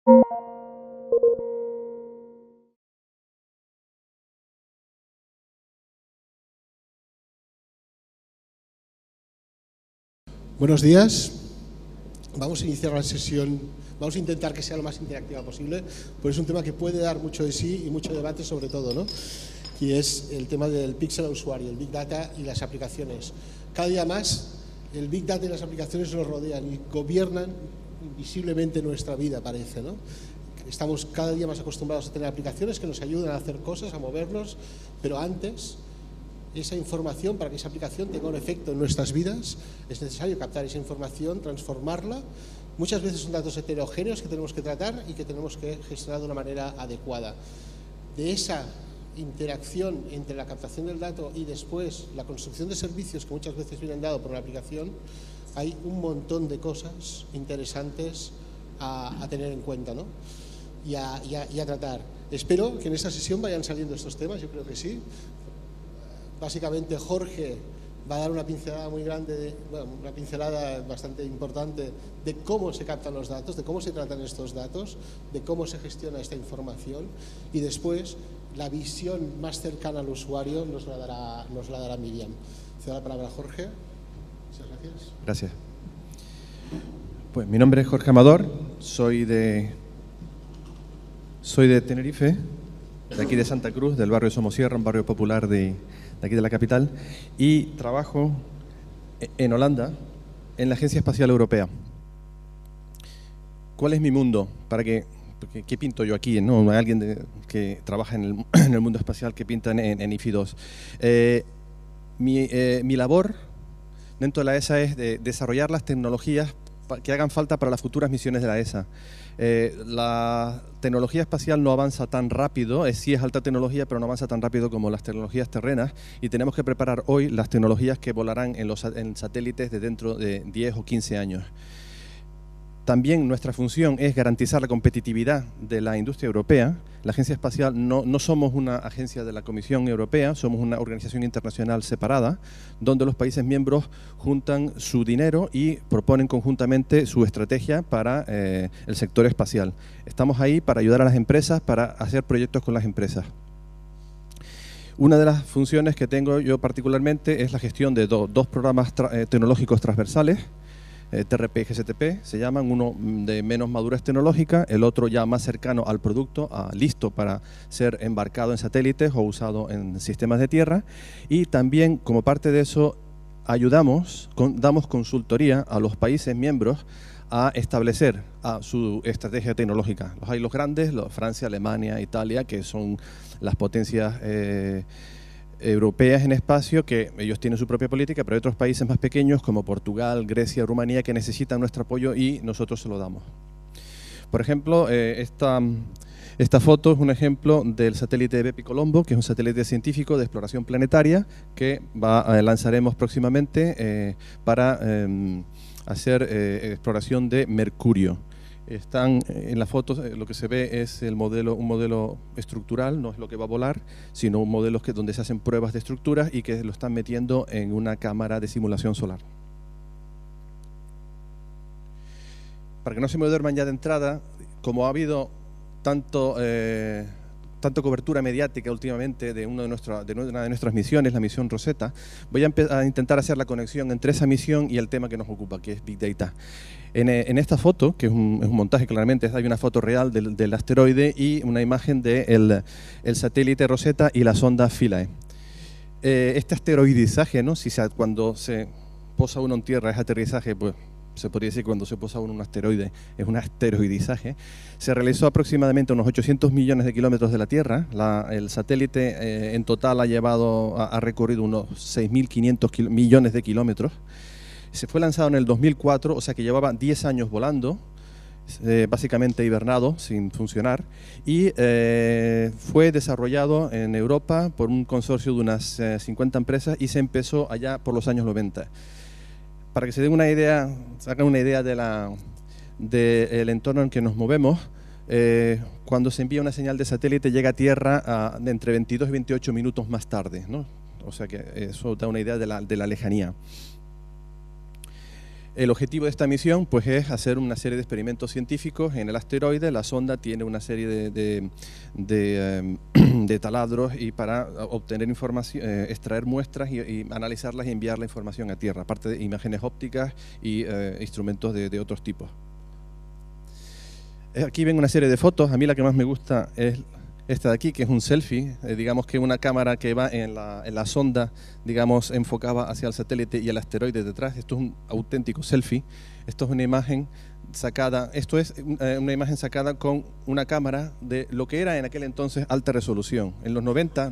Buenos días. Vamos a iniciar la sesión. Vamos a intentar que sea lo más interactiva posible, porque es un tema que puede dar mucho de sí y mucho debate sobre todo, ¿no? Y es el tema del píxel a usuario, el Big Data y las aplicaciones. Cada día más el Big Data y las aplicaciones nos rodean y gobiernan invisiblemente nuestra vida, parece, ¿no? Estamos cada día más acostumbrados a tener aplicaciones que nos ayudan a hacer cosas, a movernos, pero antes esa información, para que esa aplicación tenga un efecto en nuestras vidas, es necesario captar esa información, transformarla. Muchas veces son datos heterogéneos que tenemos que tratar y que tenemos que gestionar de una manera adecuada. De esa interacción entre la captación del dato y después la construcción de servicios que muchas veces vienen dados por una aplicación, hay un montón de cosas interesantes a tener en cuenta, ¿no? y a tratar. Espero que en esta sesión vayan saliendo estos temas, yo creo que sí. Básicamente Jorge va a dar una pincelada muy grande, una pincelada bastante importante de cómo se captan los datos, de cómo se tratan estos datos, de cómo se gestiona esta información, y después la visión más cercana al usuario nos la dará Miriam. Cedo la palabra a Jorge. Muchas gracias. Gracias. Pues mi nombre es Jorge Amador, soy de Tenerife, de aquí de Santa Cruz, del barrio Somosierra, un barrio popular de aquí de la capital, y trabajo en Holanda, en la Agencia Espacial Europea. ¿Cuál es mi mundo? ¿Qué pinto yo aquí? ¿No? Alguien que trabaja en el mundo espacial, que pinta en IFI 2. Mi labor dentro de la ESA es de desarrollar las tecnologías que hagan falta para las futuras misiones de la ESA. La tecnología espacial no avanza tan rápido, sí es alta tecnología, pero no avanza tan rápido como las tecnologías terrenas, y tenemos que preparar hoy las tecnologías que volarán en satélites de dentro de 10 o 15 años. También nuestra función es garantizar la competitividad de la industria europea. La Agencia Espacial no somos una agencia de la Comisión Europea, somos una organización internacional separada, donde los países miembros juntan su dinero y proponen conjuntamente su estrategia para el sector espacial. Estamos ahí para ayudar a las empresas, para hacer proyectos con las empresas. Una de las funciones que tengo yo particularmente es la gestión de dos programas tecnológicos transversales, TRP y GSTP se llaman, uno de menos madurez tecnológica, el otro ya más cercano al producto, listo para ser embarcado en satélites o usado en sistemas de tierra, y también como parte de eso damos consultoría a los países miembros a establecer su estrategia tecnológica. Hay los grandes, Francia, Alemania, Italia, que son las potencias europeas en espacio, que ellos tienen su propia política, pero hay otros países más pequeños como Portugal, Grecia, Rumanía, que necesitan nuestro apoyo y nosotros se lo damos. Por ejemplo, esta foto es un ejemplo del satélite Bepi Colombo, que es un satélite científico de exploración planetaria que lanzaremos próximamente para hacer exploración de Mercurio. Están en la foto, lo que se ve es un modelo estructural, no es lo que va a volar, sino un modelo donde se hacen pruebas de estructuras y que lo están metiendo en una cámara de simulación solar. Para que no se me duerman ya de entrada, como ha habido tanto cobertura mediática últimamente de una de nuestras misiones, la misión Rosetta, voy a intentar hacer la conexión entre esa misión y el tema que nos ocupa, que es Big Data. En esta foto, que es un montaje claramente, hay una foto real del asteroide y una imagen del satélite Rosetta y la sonda Philae. Este asteroidizaje, ¿no? Cuando se posa uno en tierra es aterrizaje, pues se podría decir que cuando se posa uno en un asteroide es un asteroidizaje. Se realizó aproximadamente unos 800 millones de kilómetros de la Tierra. El satélite en total ha recorrido unos 6.500 millones de kilómetros. Se fue lanzado en el 2004, o sea que llevaba 10 años volando, básicamente hibernado, sin funcionar, y fue desarrollado en Europa por un consorcio de unas 50 empresas y se empezó allá por los años 90. Para que se den una idea, hagan una idea del entorno en que nos movemos, cuando se envía una señal de satélite llega a Tierra de entre 22 y 28 minutos más tarde, ¿no? O sea que eso da una idea de la lejanía. El objetivo de esta misión pues, es hacer una serie de experimentos científicos en el asteroide. La sonda tiene una serie de taladros y para obtener información, extraer muestras y analizarlas y enviar la información a Tierra, aparte de imágenes ópticas y instrumentos de otros tipos. Aquí ven una serie de fotos. A mí la que más me gusta es esta de aquí, que es un selfie, digamos que una cámara que va en la sonda, digamos, enfocada hacia el satélite y el asteroide detrás. Esto es un auténtico selfie. Esto es una imagen sacada, una imagen sacada con una cámara de lo que era en aquel entonces alta resolución. En los 90,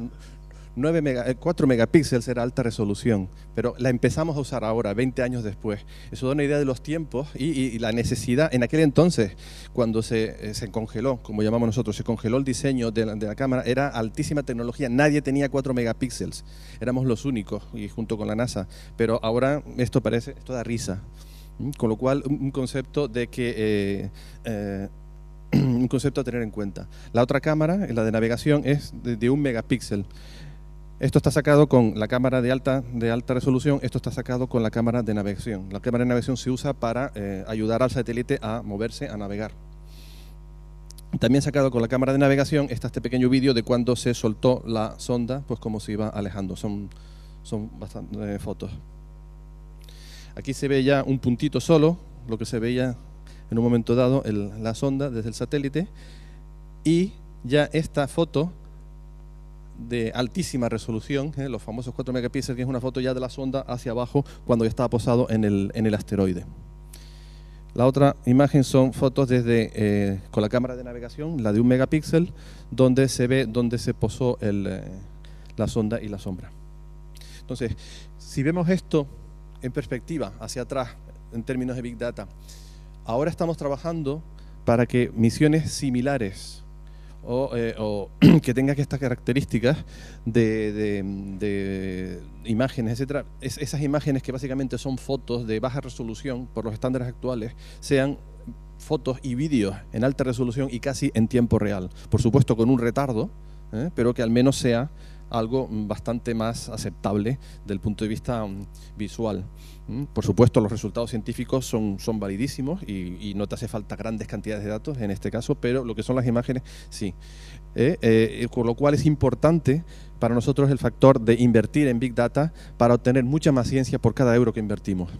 4 megapíxeles era alta resolución, pero la empezamos a usar ahora, 20 años después. Eso da una idea de los tiempos y la necesidad. En aquel entonces, cuando se congeló, como llamamos nosotros, se congeló el diseño de la cámara, era altísima tecnología, nadie tenía 4 megapíxeles, éramos los únicos, y junto con la NASA, pero ahora esto da risa. Con lo cual, un concepto de que... un concepto a tener en cuenta. La otra cámara, la de navegación, es de 1 megapíxel. Esto está sacado con la cámara de alta resolución, esto está sacado con la cámara de navegación. La cámara de navegación se usa para ayudar al satélite a moverse, a navegar. También sacado con la cámara de navegación está este pequeño vídeo de cuando se soltó la sonda, pues cómo se iba alejando. Son bastantes fotos. Aquí se ve ya un puntito solo, lo que se veía en un momento dado la sonda desde el satélite, y ya esta foto de altísima resolución, los famosos 4 megapíxeles, que es una foto ya de la sonda hacia abajo cuando ya estaba posado en el asteroide. La otra imagen son fotos con la cámara de navegación, la de 1 megapíxel, donde se ve dónde se posó la sonda y la sombra. Entonces, si vemos esto en perspectiva, hacia atrás, en términos de Big Data, ahora estamos trabajando para que misiones similares o que tengan estas características de imágenes, etcétera, esas imágenes que básicamente son fotos de baja resolución por los estándares actuales, sean fotos y vídeos en alta resolución y casi en tiempo real. Por supuesto con un retardo, pero que al menos sea algo bastante más aceptable desde el punto de vista visual. Por supuesto, los resultados científicos son validísimos y no te hace falta grandes cantidades de datos en este caso, pero lo que son las imágenes, sí. Con lo cual es importante para nosotros el factor de invertir en Big Data para obtener mucha más ciencia por cada euro que invertimos.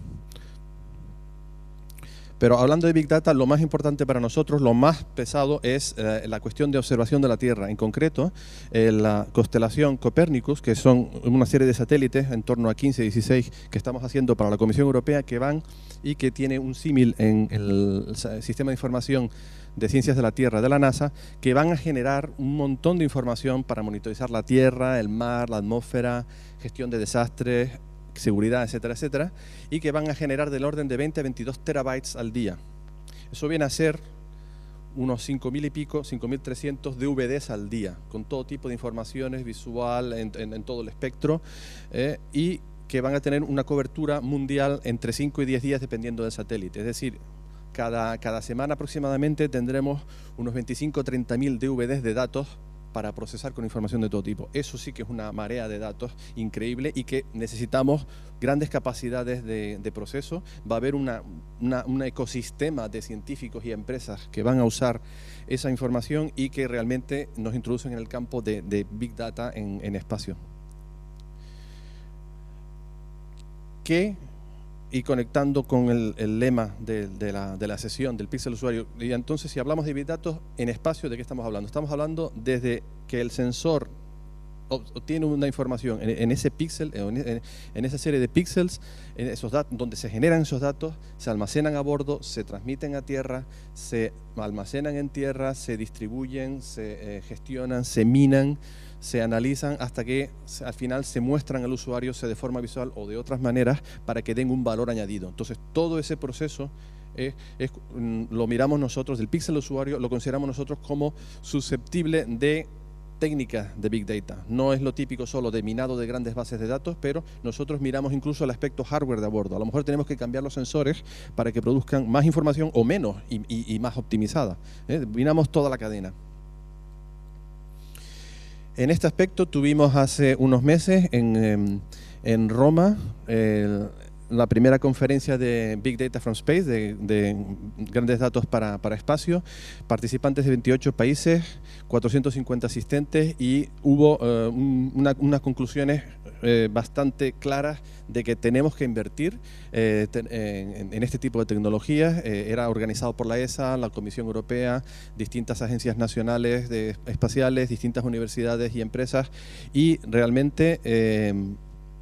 Pero hablando de Big Data, lo más importante para nosotros, lo más pesado es la cuestión de observación de la Tierra. En concreto, la constelación Copernicus, que son una serie de satélites, en torno a 15, 16, que estamos haciendo para la Comisión Europea, que van y que tiene un símil en el sistema de información de ciencias de la Tierra de la NASA, que van a generar un montón de información para monitorizar la Tierra, el mar, la atmósfera, gestión de desastres, seguridad, etcétera, etcétera, y que van a generar del orden de 20 a 22 terabytes al día. Eso viene a ser unos 5.000 y pico, 5.300 DVDs al día, con todo tipo de informaciones visual en todo el espectro, y que van a tener una cobertura mundial entre 5 y 10 días dependiendo del satélite. Es decir, cada semana aproximadamente tendremos unos 25 o 30.000 DVDs de datos para procesar con información de todo tipo. Eso sí que es una marea de datos increíble y que necesitamos grandes capacidades de proceso. Va a haber un ecosistema de científicos y empresas que van a usar esa información y que realmente nos introducen en el campo de Big Data en espacio. Y conectando con el lema de la sesión del píxel usuario, y entonces si hablamos de Big Data en espacio, ¿de qué estamos hablando? Estamos hablando desde que el sensor obtiene una información en ese píxel, en esa serie de píxeles, en esos datos, donde se generan esos datos, se almacenan a bordo, se transmiten a tierra, se almacenan en tierra, se distribuyen, se gestionan, se minan, se analizan hasta que al final se muestran al usuario, sea de forma visual o de otras maneras, para que den un valor añadido. Entonces, todo ese proceso lo miramos nosotros, del píxel usuario, lo consideramos nosotros como susceptible de técnicas de Big Data. No es lo típico solo de minado de grandes bases de datos, pero nosotros miramos incluso el aspecto hardware de a bordo. A lo mejor tenemos que cambiar los sensores para que produzcan más información o menos y más optimizada. Miramos toda la cadena. En este aspecto tuvimos hace unos meses en Roma la primera conferencia de Big Data from Space, de grandes datos para espacio, participantes de 28 países, 450 asistentes y hubo unas conclusiones bastante claras de que tenemos que invertir en este tipo de tecnologías. Era organizado por la ESA, la Comisión Europea, distintas agencias nacionales espaciales, distintas universidades y empresas, y realmente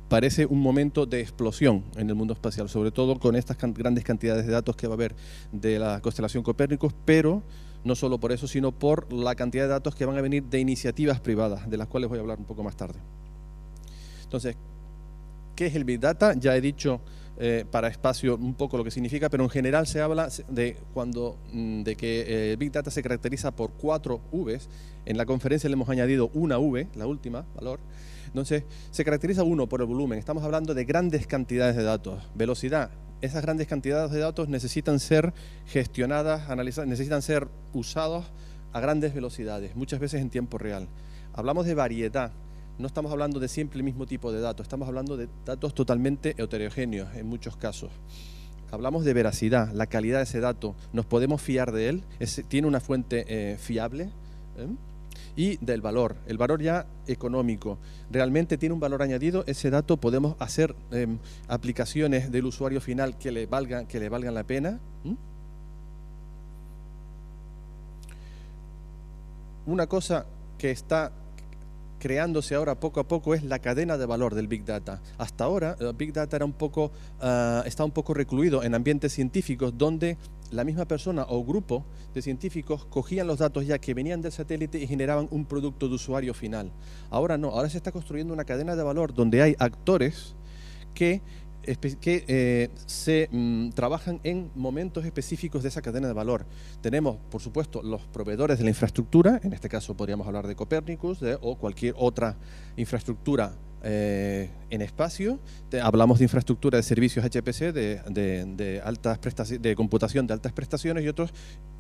parece un momento de explosión en el mundo espacial, sobre todo con estas grandes cantidades de datos que va a haber de la constelación Copérnicus, pero no solo por eso, sino por la cantidad de datos que van a venir de iniciativas privadas, de las cuales voy a hablar un poco más tarde. Entonces, ¿qué es el Big Data? Ya he dicho para espacio un poco lo que significa, pero en general se habla de que Big Data se caracteriza por 4 Vs. En la conferencia le hemos añadido una V, la última, valor. Entonces, se caracteriza uno por el volumen. Estamos hablando de grandes cantidades de datos. Velocidad. Esas grandes cantidades de datos necesitan ser gestionadas, analizadas, necesitan ser usados a grandes velocidades, muchas veces en tiempo real. Hablamos de variedad. No estamos hablando de siempre el mismo tipo de datos, estamos hablando de datos totalmente heterogéneos en muchos casos. Hablamos de veracidad, la calidad de ese dato. ¿Nos podemos fiar de él? ¿Tiene una fuente fiable? Y del valor, el valor ya económico. ¿Realmente tiene un valor añadido? Ese dato podemos hacer aplicaciones del usuario final que le valgan la pena. Una cosa que está creándose ahora poco a poco es la cadena de valor del Big Data. Hasta ahora, el Big Data era está un poco recluido en ambientes científicos donde la misma persona o grupo de científicos cogían los datos ya que venían del satélite y generaban un producto de usuario final. Ahora no, ahora se está construyendo una cadena de valor donde hay actores que trabajan en momentos específicos de esa cadena de valor. Tenemos, por supuesto, los proveedores de la infraestructura, en este caso podríamos hablar de Copérnicus o cualquier otra infraestructura en espacio. Hablamos de infraestructura de servicios HPC de computación de altas prestaciones y otros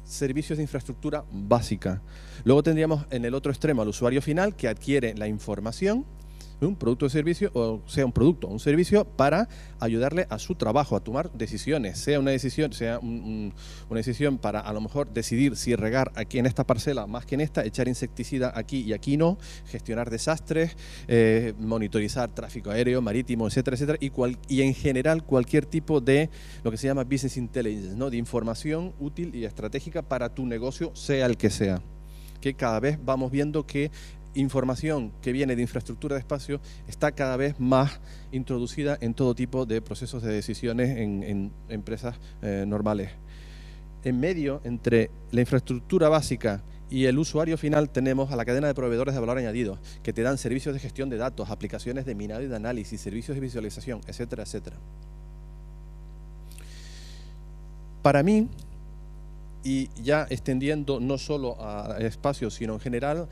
servicios de infraestructura básica. Luego tendríamos en el otro extremo al usuario final que adquiere la información, un producto o servicio, o sea un producto o un servicio, para ayudarle a su trabajo, a tomar decisiones, sea una decisión para a lo mejor decidir si regar aquí en esta parcela más que en esta, echar insecticida aquí y aquí no, gestionar desastres, monitorizar tráfico aéreo, marítimo, etcétera, etcétera, y en general cualquier tipo de lo que se llama business intelligence, ¿no? De información útil y estratégica para tu negocio, sea el que sea. Que cada vez vamos viendo que información que viene de infraestructura de espacio está cada vez más introducida en todo tipo de procesos de decisiones en empresas normales. En medio, entre la infraestructura básica y el usuario final, tenemos a la cadena de proveedores de valor añadido, que te dan servicios de gestión de datos, aplicaciones de minado y de análisis, servicios de visualización, etcétera, etcétera. Para mí, y ya extendiendo no solo a espacio, sino en general,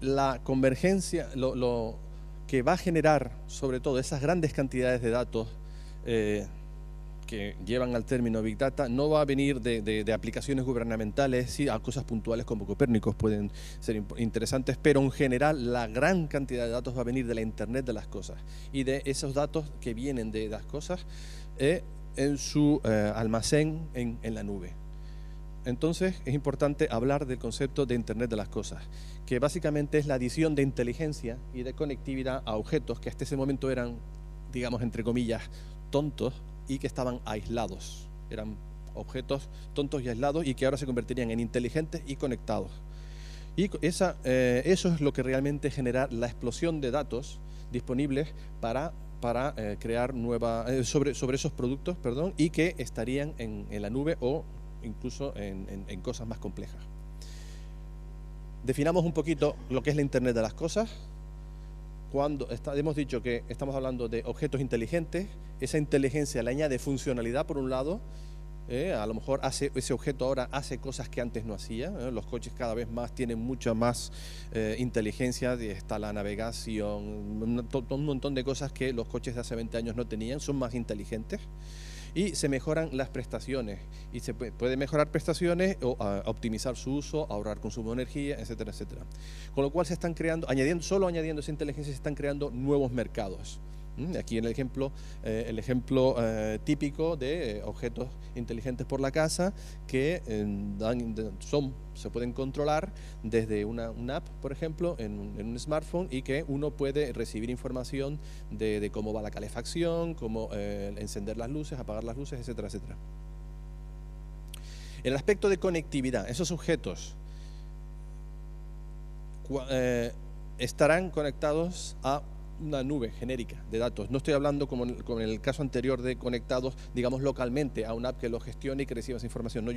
la convergencia, lo que va a generar sobre todo esas grandes cantidades de datos que llevan al término Big Data, no va a venir de aplicaciones gubernamentales, sí, a cosas puntuales como Copérnicus pueden ser interesantes, pero en general la gran cantidad de datos va a venir de la Internet de las cosas y de esos datos que vienen de las cosas en su almacén en la nube. Entonces es importante hablar del concepto de Internet de las cosas, que básicamente es la adición de inteligencia y de conectividad a objetos que hasta ese momento eran, digamos, entre comillas, tontos y que estaban aislados. Eran objetos tontos y aislados y que ahora se convertirían en inteligentes y conectados. Y eso es lo que realmente genera la explosión de datos disponibles para crear sobre esos productos, y que estarían en la nube o incluso en cosas más complejas. Definamos un poquito lo que es la Internet de las cosas. Hemos dicho que estamos hablando de objetos inteligentes, esa inteligencia le añade funcionalidad por un lado, a lo mejor ese objeto ahora hace cosas que antes no hacía, los coches cada vez más tienen mucha más inteligencia, está la navegación, un montón de cosas que los coches de hace 20 años no tenían, son más inteligentes. Y se mejoran las prestaciones, y se puede mejorar prestaciones o optimizar su uso, ahorrar consumo de energía, etcétera, etcétera. Con lo cual se están creando, solo añadiendo esa inteligencia, se están creando nuevos mercados. Aquí en el ejemplo típico de objetos inteligentes por la casa que se pueden controlar desde una app, por ejemplo, en un smartphone, y que uno puede recibir información de cómo va la calefacción, cómo encender las luces, apagar las luces, etcétera, etcétera. En el aspecto de conectividad, esos objetos estarán conectados a una nube genérica de datos. No estoy hablando como en el caso anterior de conectados, digamos, localmente a una app que lo gestione y que reciba esa información. No,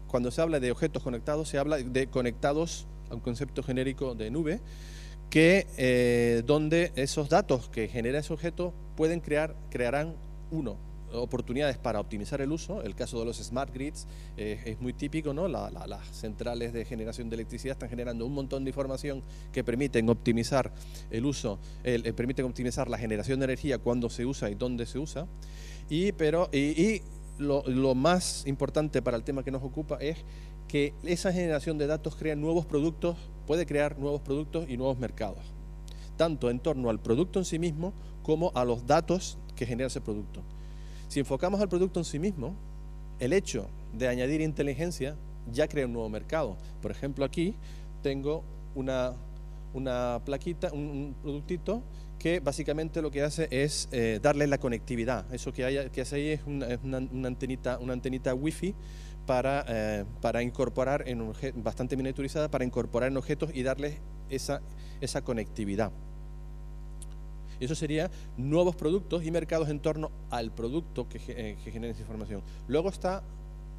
cuando se habla de objetos conectados, se habla de conectados a un concepto genérico de nube, donde esos datos que genera ese objeto crearán oportunidades para optimizar el uso. El caso de los smart grids es muy típico, ¿no? Las centrales de generación de electricidad están generando un montón de información que permiten optimizar el uso, permiten optimizar la generación de energía, cuándo se usa y dónde se usa. Lo más importante para el tema que nos ocupa es que esa generación de datos puede crear nuevos productos y nuevos mercados, tanto en torno al producto en sí mismo como a los datos que genera ese producto. Si enfocamos al producto en sí mismo, el hecho de añadir inteligencia ya crea un nuevo mercado. Por ejemplo, aquí tengo una plaquita, un productito que básicamente lo que hace es darle la conectividad. Eso que hace ahí es una antenita Wi-Fi para incorporar bastante miniaturizada, para incorporar en objetos y darles esa conectividad. Eso sería nuevos productos y mercados en torno al producto que genera esa información. Luego está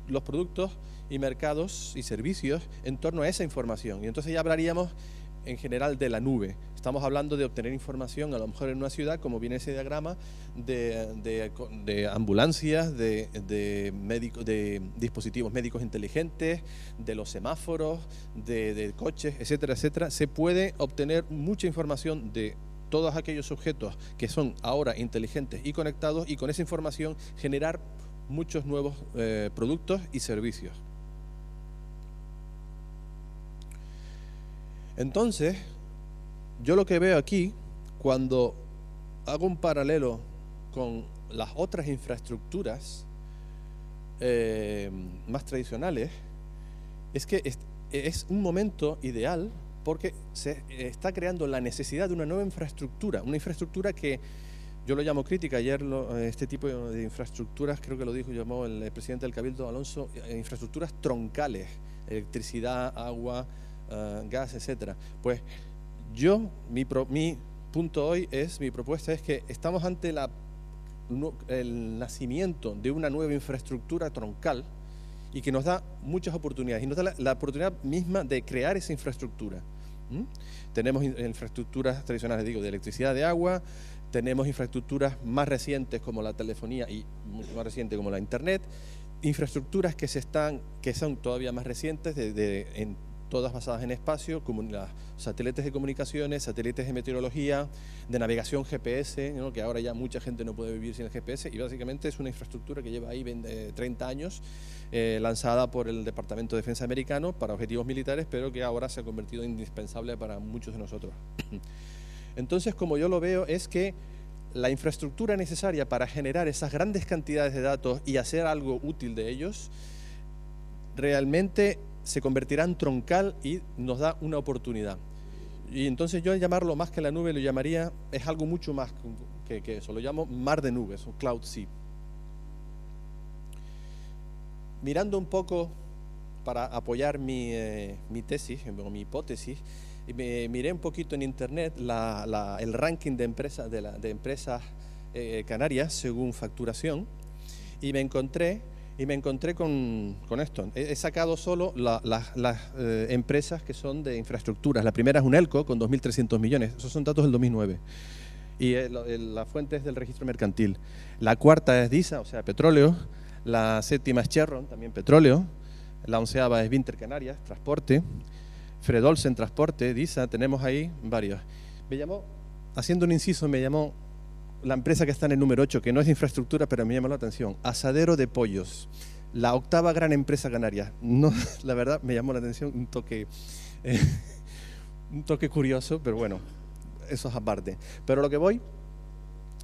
los productos y mercados y servicios en torno a esa información. Y entonces ya hablaríamos en general de la nube. Estamos hablando de obtener información, a lo mejor en una ciudad, como viene ese diagrama, de ambulancias, de dispositivos médicos inteligentes, de los semáforos, de coches, etcétera, etcétera. Se puede obtener mucha información de todos aquellos objetos que son ahora inteligentes y conectados, y con esa información generar muchos nuevos productos y servicios. Entonces, yo lo que veo aquí, cuando hago un paralelo con las otras infraestructuras más tradicionales, es que es un momento ideal, porque se está creando la necesidad de una nueva infraestructura, una infraestructura que yo lo llamo crítica. Ayer este tipo de infraestructuras, creo que llamó el presidente del Cabildo, Alonso, infraestructuras troncales, electricidad, agua, gas, etcétera. Pues mi propuesta es que estamos ante el nacimiento de una nueva infraestructura troncal, y que nos da muchas oportunidades, y nos da la oportunidad misma de crear esa infraestructura. Tenemos infraestructuras tradicionales, de electricidad, de agua, tenemos infraestructuras más recientes como la telefonía y mucho más reciente como la internet, infraestructuras que son todavía más recientes, todas basadas en espacio, como las satélites de comunicaciones, satélites de meteorología, de navegación GPS, ¿no? Que ahora ya mucha gente no puede vivir sin el GPS, y básicamente es una infraestructura que lleva ahí 30 años, lanzada por el Departamento de Defensa americano para objetivos militares, pero que ahora se ha convertido en indispensable para muchos de nosotros. Entonces, como yo lo veo, es que la infraestructura necesaria para generar esas grandes cantidades de datos y hacer algo útil de ellos, realmente se convertirá en troncal y nos da una oportunidad. Y entonces yo, al llamarlo más que la nube, lo llamaría, es algo mucho más que eso, lo llamo mar de nubes, o cloud sea. Mirando un poco para apoyar mi tesis, o mi hipótesis, miré un poquito en internet el ranking de empresas canarias según facturación, y me encontré con esto. He sacado solo las empresas que son de infraestructuras. La primera es Unelco, con 2.300 millones. Esos son datos del 2009. Y la fuente es del registro mercantil. La cuarta es DISA, o sea, petróleo. La séptima es Chevron, también petróleo. La 11ª es Vinter Canarias, transporte. Fred Olsen, transporte. DISA, tenemos ahí varios. Haciendo un inciso, me llamó la empresa que está en el número 8, que no es de infraestructura, pero me llamó la atención. Asadero de Pollos, la 8ª gran empresa canaria. No, la verdad me llamó la atención, un toque curioso, pero bueno, eso es aparte. Pero lo que voy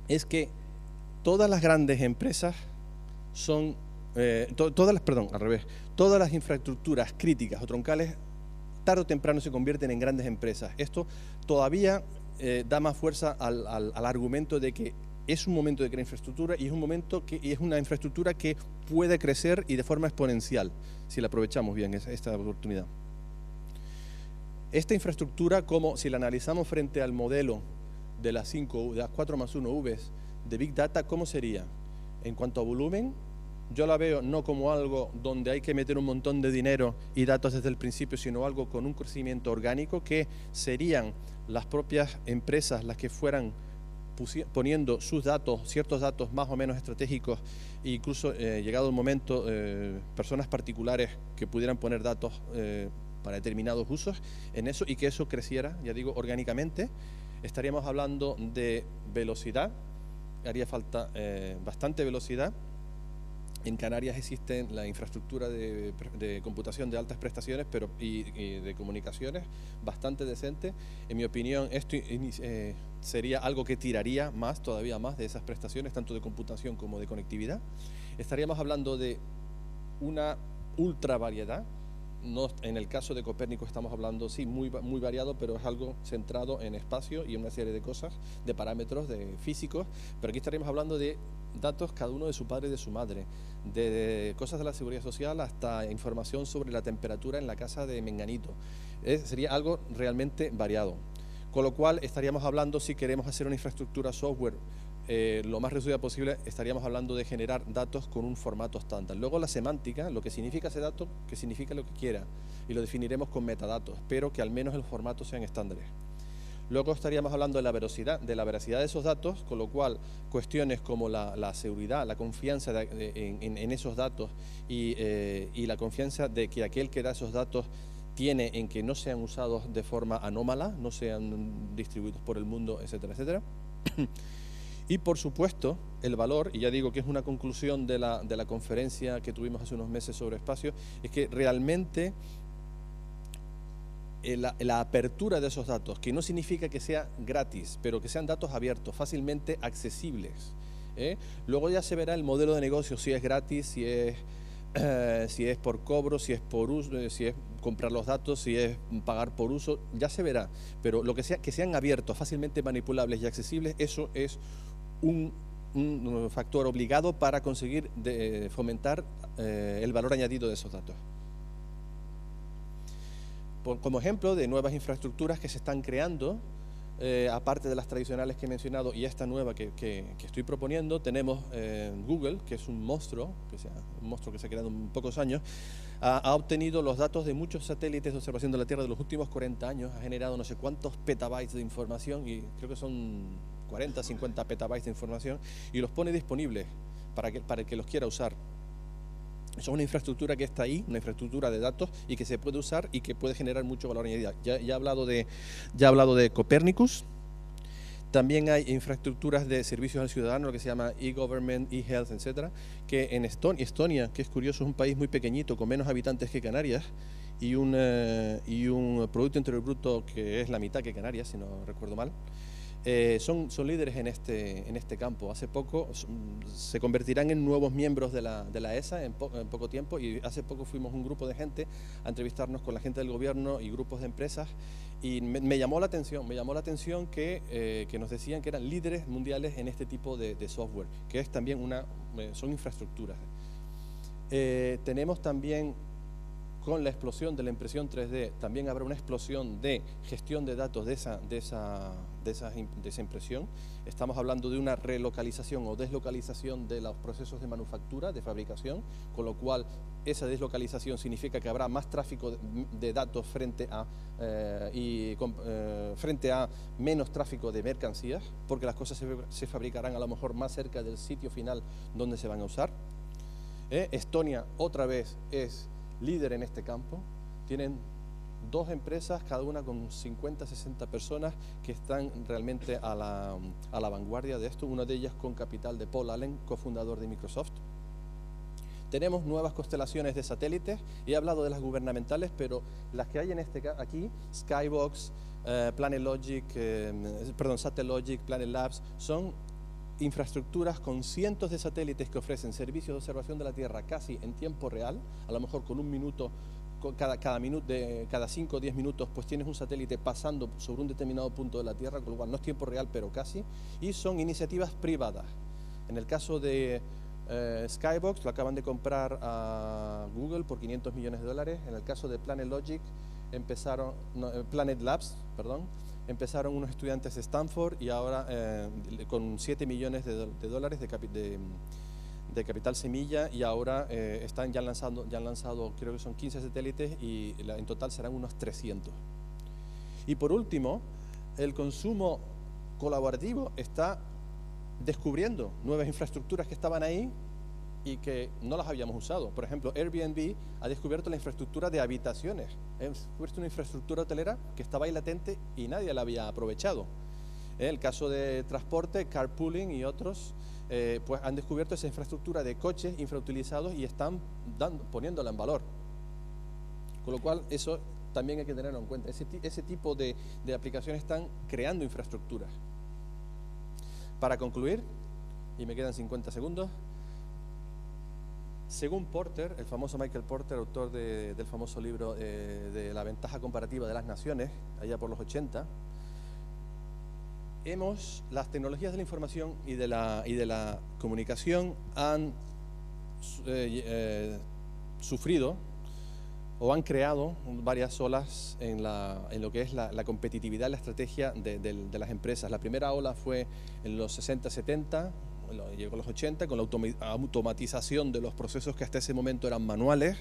es que todas las grandes empresas son, todas las infraestructuras críticas o troncales tarde o temprano se convierten en grandes empresas. Esto todavía da más fuerza al argumento de que es un momento de crear infraestructura y es una infraestructura que puede crecer y de forma exponencial, si la aprovechamos bien esta oportunidad. Esta infraestructura, como si la analizamos frente al modelo de las 4 más 1 Vs de Big Data, ¿cómo sería? En cuanto a volumen, yo la veo no como algo donde hay que meter un montón de dinero y datos desde el principio, sino algo con un crecimiento orgánico, que serían las propias empresas las que fueran poniendo sus datos, ciertos datos más o menos estratégicos, e incluso llegado el momento, personas particulares que pudieran poner datos para determinados usos en eso, y que eso creciera, ya digo, orgánicamente. Estaríamos hablando de velocidad, haría falta bastante velocidad. En Canarias existe la infraestructura de computación de altas prestaciones y de comunicaciones bastante decente. En mi opinión, esto sería algo que tiraría todavía más de esas prestaciones, tanto de computación como de conectividad. Estaríamos hablando de una ultra variedad. No, en el caso de Copérnico estamos hablando, sí, muy variado, pero es algo centrado en espacio y en una serie de cosas, de parámetros, de físicos. Pero aquí estaríamos hablando de datos, cada uno de su padre y de su madre, de cosas de la seguridad social hasta información sobre la temperatura en la casa de Menganito. Sería algo realmente variado. Con lo cual estaríamos hablando, si queremos hacer una infraestructura software lo más resumida posible, estaríamos hablando de generar datos con un formato estándar. Luego la semántica, lo que significa ese dato, que significa lo que quiera, y lo definiremos con metadatos, pero que al menos el formato sean estándares. Luego estaríamos hablando de la veracidad de esos datos, con lo cual cuestiones como la seguridad, la confianza en esos datos y la confianza de que aquel que da esos datos tiene en que no sean usados de forma anómala, no sean distribuidos por el mundo, etcétera, etcétera. Y por supuesto, el valor, y ya digo que es una conclusión de la conferencia que tuvimos hace unos meses sobre espacio, es que realmente la apertura de esos datos, que no significa que sea gratis, pero que sean datos abiertos, fácilmente accesibles. Luego ya se verá el modelo de negocio, si es gratis, si es por cobro, si es por uso, si es comprar los datos, si es pagar por uso, ya se verá. Pero lo que sean abiertos, fácilmente manipulables y accesibles, eso es un factor obligado para conseguir fomentar el valor añadido de esos datos. Como ejemplo de nuevas infraestructuras que se están creando, aparte de las tradicionales que he mencionado y esta nueva que estoy proponiendo, tenemos Google, que es un monstruo que se ha creado en pocos años, ha obtenido los datos de muchos satélites de observación de la Tierra de los últimos 40 años, ha generado no sé cuántos petabytes de información, y creo que son 40, 50 petabytes de información, y los pone disponibles para el que los quiera usar. Es una infraestructura que está ahí, una infraestructura de datos y que se puede usar y que puede generar mucho valor añadido. Ya he hablado de Copernicus. También hay infraestructuras de servicios al ciudadano, lo que se llama e-government, e-health, etcétera, que en Estonia, que es curioso, es un país muy pequeñito, con menos habitantes que Canarias, y un Producto Interior Bruto que es la mitad que Canarias, si no recuerdo mal. Son líderes en este campo. Hace poco se convertirán en nuevos miembros de la ESA en poco tiempo, y hace poco fuimos un grupo de gente a entrevistarnos con la gente del gobierno y grupos de empresas, y me llamó la atención que nos decían que eran líderes mundiales en este tipo de software, que es también son infraestructuras. Tenemos también, con la explosión de la impresión 3D, también habrá una explosión de gestión de datos de esa impresión. Estamos hablando de una relocalización o deslocalización de los procesos de manufactura, de fabricación, con lo cual esa deslocalización significa que habrá más tráfico de datos frente a menos tráfico de mercancías, porque las cosas se fabricarán a lo mejor más cerca del sitio final donde se van a usar. Estonia, otra vez, es líder en este campo. Tienen 2 empresas, cada una con 50, 60 personas que están realmente a la vanguardia de esto, una de ellas con capital de Paul Allen, cofundador de Microsoft. Tenemos nuevas constelaciones de satélites, he hablado de las gubernamentales, pero las que hay aquí, Skybox, Satellogic, Planet Labs, son infraestructuras con cientos de satélites que ofrecen servicios de observación de la Tierra casi en tiempo real, a lo mejor con un minuto, cada 5 o 10 minutos, pues tienes un satélite pasando sobre un determinado punto de la Tierra, con lo cual no es tiempo real, pero casi, y son iniciativas privadas. En el caso de Skybox, lo acaban de comprar a Google por $500 millones. En el caso de Planet Labs, empezaron unos estudiantes de Stanford y ahora con $7 millones de capital semilla, y ahora ya han lanzado, creo que son 15 satélites, y en total serán unos 300. Y por último, el consumo colaborativo está descubriendo nuevas infraestructuras que estaban ahí y que no las habíamos usado. Por ejemplo, Airbnb ha descubierto la infraestructura de habitaciones. Ha descubierto una infraestructura hotelera que estaba ahí latente y nadie la había aprovechado. El caso de transporte, carpooling y otros, pues han descubierto esa infraestructura de coches infrautilizados y están poniéndola en valor. Con lo cual, eso también hay que tenerlo en cuenta. Ese tipo de aplicaciones están creando infraestructuras. Para concluir, y me quedan 50 segundos, según Porter, el famoso Michael Porter, autor del famoso libro de La ventaja comparativa de las naciones, allá por los 80, las tecnologías de la información y de la comunicación han sufrido o han creado varias olas en lo que es la competitividad, la estrategia de las empresas. La primera ola fue en los 60-70, llegó a los 80 con la automatización de los procesos que hasta ese momento eran manuales,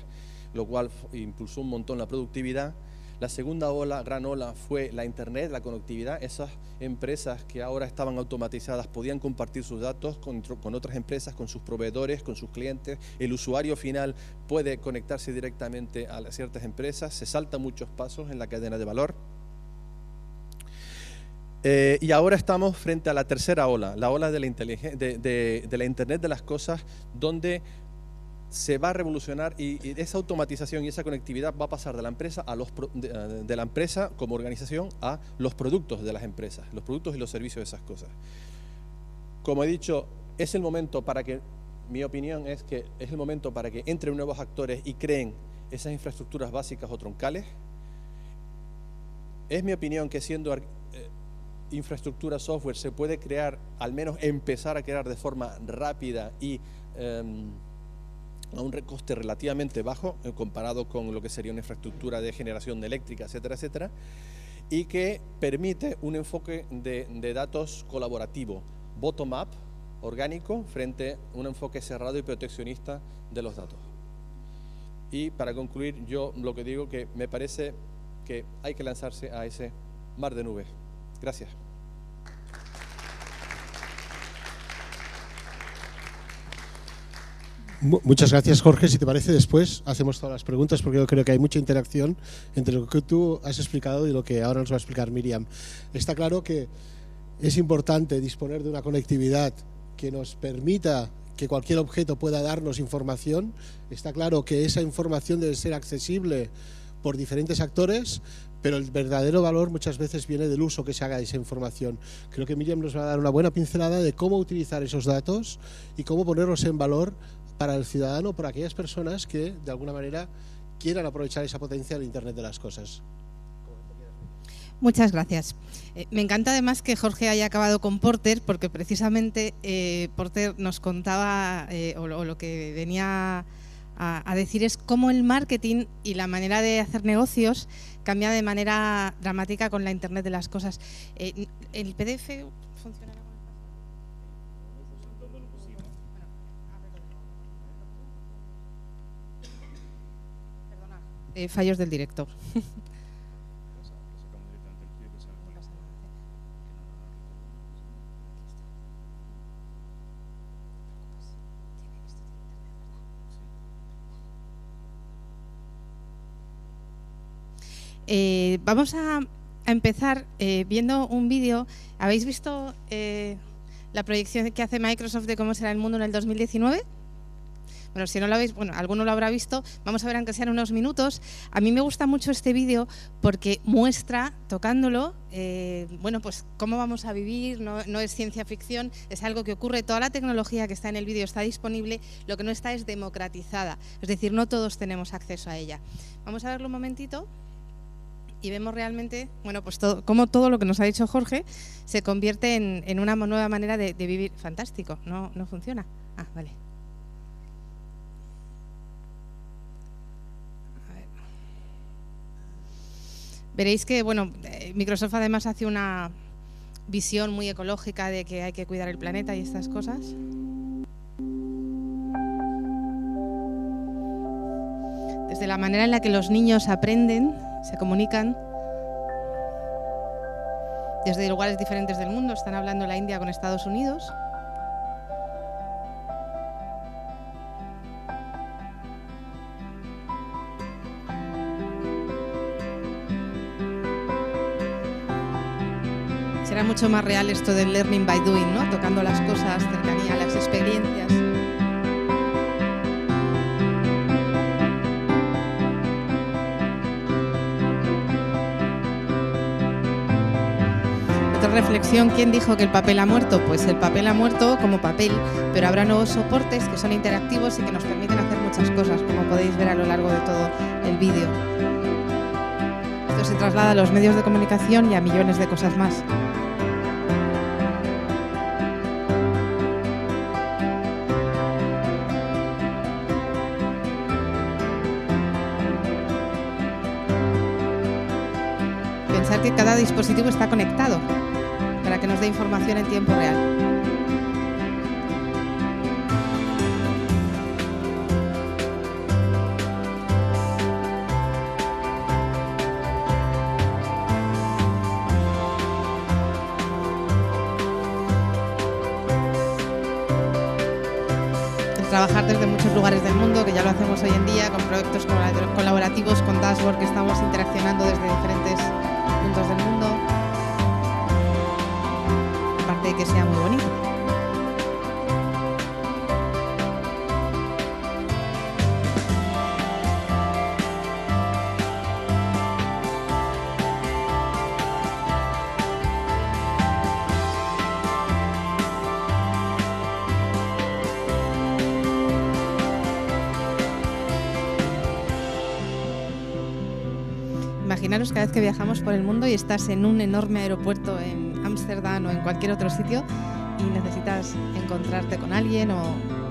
lo cual impulsó un montón la productividad. La segunda ola, gran ola, fue la Internet, la conectividad. Esas empresas que ahora estaban automatizadas podían compartir sus datos con otras empresas, con sus proveedores, con sus clientes. El usuario final puede conectarse directamente a ciertas empresas. Se saltan muchos pasos en la cadena de valor. Y ahora estamos frente a la tercera ola, la ola de la Internet de las cosas, donde se va a revolucionar y esa automatización y esa conectividad va a pasar de la empresa de la empresa como organización a los productos de las empresas, los productos y los servicios de esas cosas. Como he dicho, es el momento para que, mi opinión es que es el momento para que entren nuevos actores y creen esas infraestructuras básicas o troncales. Es mi opinión que siendo infraestructura software se puede crear, al menos empezar a crear de forma rápida y a un coste relativamente bajo comparado con lo que sería una infraestructura de generación eléctrica, etcétera, etcétera, y que permite un enfoque de datos colaborativo, bottom-up, orgánico, frente a un enfoque cerrado y proteccionista de los datos. Y para concluir, yo lo que digo que me parece que hay que lanzarse a ese mar de nubes. Gracias. Muchas gracias, Jorge. Si te parece, después hacemos todas las preguntas, porque yo creo que hay mucha interacción entre lo que tú has explicado y lo que ahora nos va a explicar Miriam. Está claro que es importante disponer de una conectividad que nos permita que cualquier objeto pueda darnos información. Está claro que esa información debe ser accesible por diferentes actores, pero el verdadero valor muchas veces viene del uso que se haga de esa información. Creo que Miriam nos va a dar una buena pincelada de cómo utilizar esos datos y cómo ponerlos en valor para el ciudadano, para aquellas personas que de alguna manera quieran aprovechar esa potencia del Internet de las cosas. Muchas gracias. Me encanta además que Jorge haya acabado con Porter, porque precisamente Porter nos contaba, o lo que venía a decir es cómo el marketing y la manera de hacer negocios cambia de manera dramática con la Internet de las cosas. ¿El PDF funcionará? Fallos del directo. Vamos a empezar viendo un vídeo. ¿Habéis visto la proyección que hace Microsoft de cómo será el mundo en el 2019? Bueno, si no lo habéis, bueno, alguno lo habrá visto, vamos a ver aunque sean unos minutos. A mí me gusta mucho este vídeo porque muestra, tocándolo, bueno, pues cómo vamos a vivir, no es ciencia ficción, es algo que ocurre, toda la tecnología que está en el vídeo está disponible, lo que no está es democratizada, es decir, no todos tenemos acceso a ella. Vamos a verlo un momentito y vemos realmente, bueno, pues cómo todo lo que nos ha dicho Jorge se convierte en una nueva manera de vivir. Fantástico, no funciona. Ah, vale. Veréis que, bueno, Microsoft además hace una visión muy ecológica de que hay que cuidar el planeta y estas cosas. Desde la manera en la que los niños aprenden, se comunican, desde lugares diferentes del mundo, están hablando la India con Estados Unidos. Será mucho más real esto del learning by doing, ¿no? Tocando las cosas, cercanía, las experiencias. Otra reflexión, ¿quién dijo que el papel ha muerto? Pues el papel ha muerto como papel, pero habrá nuevos soportes que son interactivos y que nos permiten hacer muchas cosas, como podéis ver a lo largo de todo el vídeo. Esto se traslada a los medios de comunicación y a millones de cosas más. Pensar que cada dispositivo está conectado para que nos dé información en tiempo real. Trabajar desde muchos lugares del mundo, que ya lo hacemos hoy en día, con proyectos colaborativos, con Dashboard, que estamos interaccionando desde diferentes puntos del mundo. Aparte de que sea muy bonito. Imaginaros cada vez que viajamos por el mundo y estás en un enorme aeropuerto en Ámsterdam o en cualquier otro sitio y necesitas encontrarte con alguien o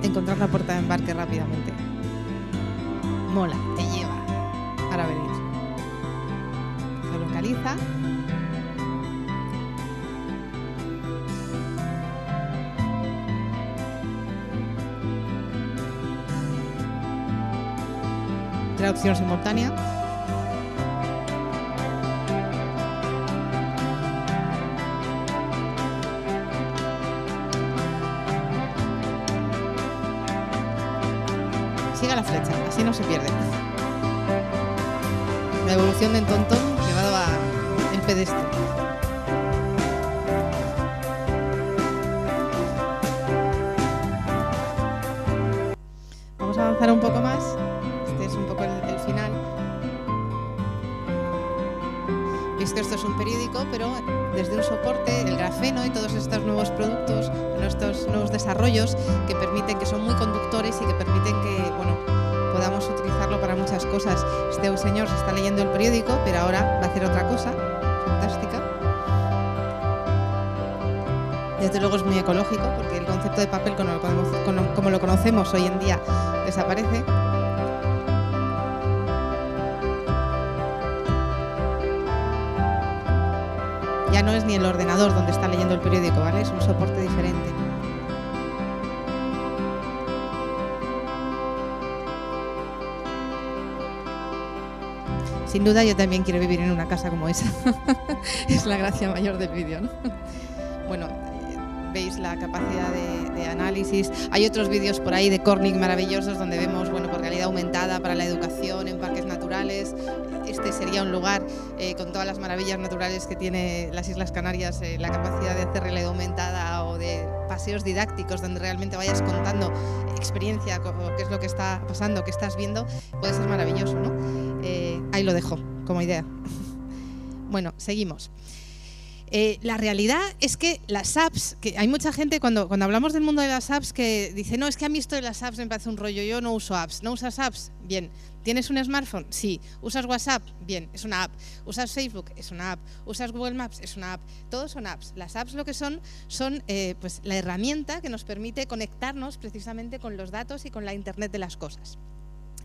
encontrar la puerta de embarque rápidamente. Mola, te lleva. Ahora veréis. Lo localiza. Traducción simultánea. Siga la flecha, así no se pierde. La evolución de Tontón llevado a el pedestre. Vamos a avanzar un poco más. Este es un poco el final. Veis que esto es un periódico, pero desde un soporte, el grafeno y todos estos nuevos productos, estos nuevos desarrollos que permiten, que son muy conductores y que permiten que, bueno, podamos utilizarlo para muchas cosas. Este señor se está leyendo el periódico, pero ahora va a hacer otra cosa fantástica. Desde luego es muy ecológico, porque el concepto de papel como lo conocemos hoy en día desaparece. Ya no es ni el ordenador donde está leyendo el periódico, ¿vale? Es un soporte diferente. Sin duda yo también quiero vivir en una casa como esa. Es la gracia mayor del vídeo, ¿no? Bueno, veis la capacidad de análisis. Hay otros vídeos por ahí de Corning maravillosos donde vemos, bueno, por realidad aumentada para la educación en parques naturales. Este sería un lugar con todas las maravillas naturales que tiene las Islas Canarias, la capacidad de hacer realidad aumentada o de paseos didácticos donde realmente vayas contando experiencia, qué es lo que está pasando, qué estás viendo, puede ser maravilloso, ¿no? Ahí lo dejo como idea. Bueno, seguimos. La realidad es que las apps, que hay mucha gente cuando hablamos del mundo de las apps que dice, no, es que a mí esto de las apps me parece un rollo, yo no uso apps. ¿No usas apps? Bien. ¿Tienes un smartphone? Sí. ¿Usas WhatsApp? Bien, es una app. ¿Usas Facebook? Es una app. ¿Usas Google Maps? Es una app. Todos son apps. Las apps lo que son pues la herramienta que nos permite conectarnos precisamente con los datos y con la Internet de las cosas.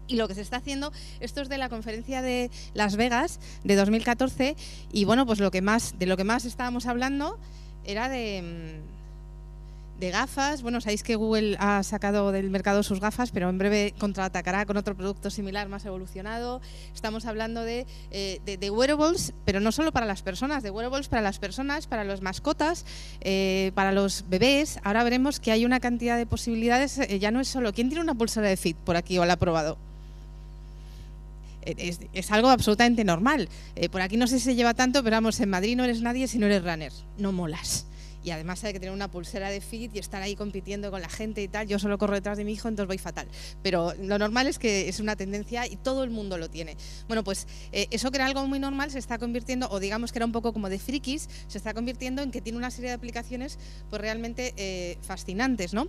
Y lo que se está haciendo, esto es de la conferencia de Las Vegas de 2014, y bueno, pues de lo que más estábamos hablando era de gafas. Bueno, sabéis que Google ha sacado del mercado sus gafas, pero en breve contraatacará con otro producto similar, más evolucionado. Estamos hablando de wearables, pero no solo para las personas, de wearables para las personas, para las mascotas, para los bebés. Ahora veremos que hay una cantidad de posibilidades, ya no es solo, ¿quién tiene una pulsera de Fit por aquí o la ha probado? Es algo absolutamente normal. Por aquí no sé si se lleva tanto, pero vamos, en Madrid no eres nadie si no eres runner, no molas. Y además hay que tener una pulsera de Fit y estar ahí compitiendo con la gente y tal. Yo solo corro detrás de mi hijo, entonces voy fatal. Pero lo normal es que es una tendencia y todo el mundo lo tiene. Bueno, pues eso que era algo muy normal se está convirtiendo, o digamos que era un poco como de frikis, se está convirtiendo en que tiene una serie de aplicaciones pues realmente fascinantes, ¿no?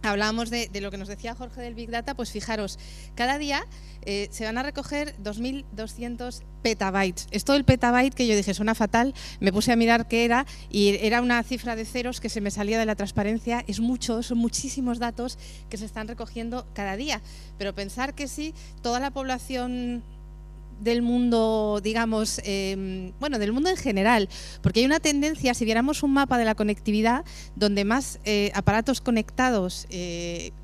Hablábamos de lo que nos decía Jorge del Big Data, pues fijaros, cada día se van a recoger 2.200 petabytes. Esto del petabyte, que yo dije, suena fatal, me puse a mirar qué era y era una cifra de ceros que se me salía de la transparencia. Es mucho, son muchísimos datos que se están recogiendo cada día. Pero pensar que sí, toda la población del mundo, digamos, bueno, del mundo en general, porque hay una tendencia, si viéramos un mapa de la conectividad, donde más aparatos conectados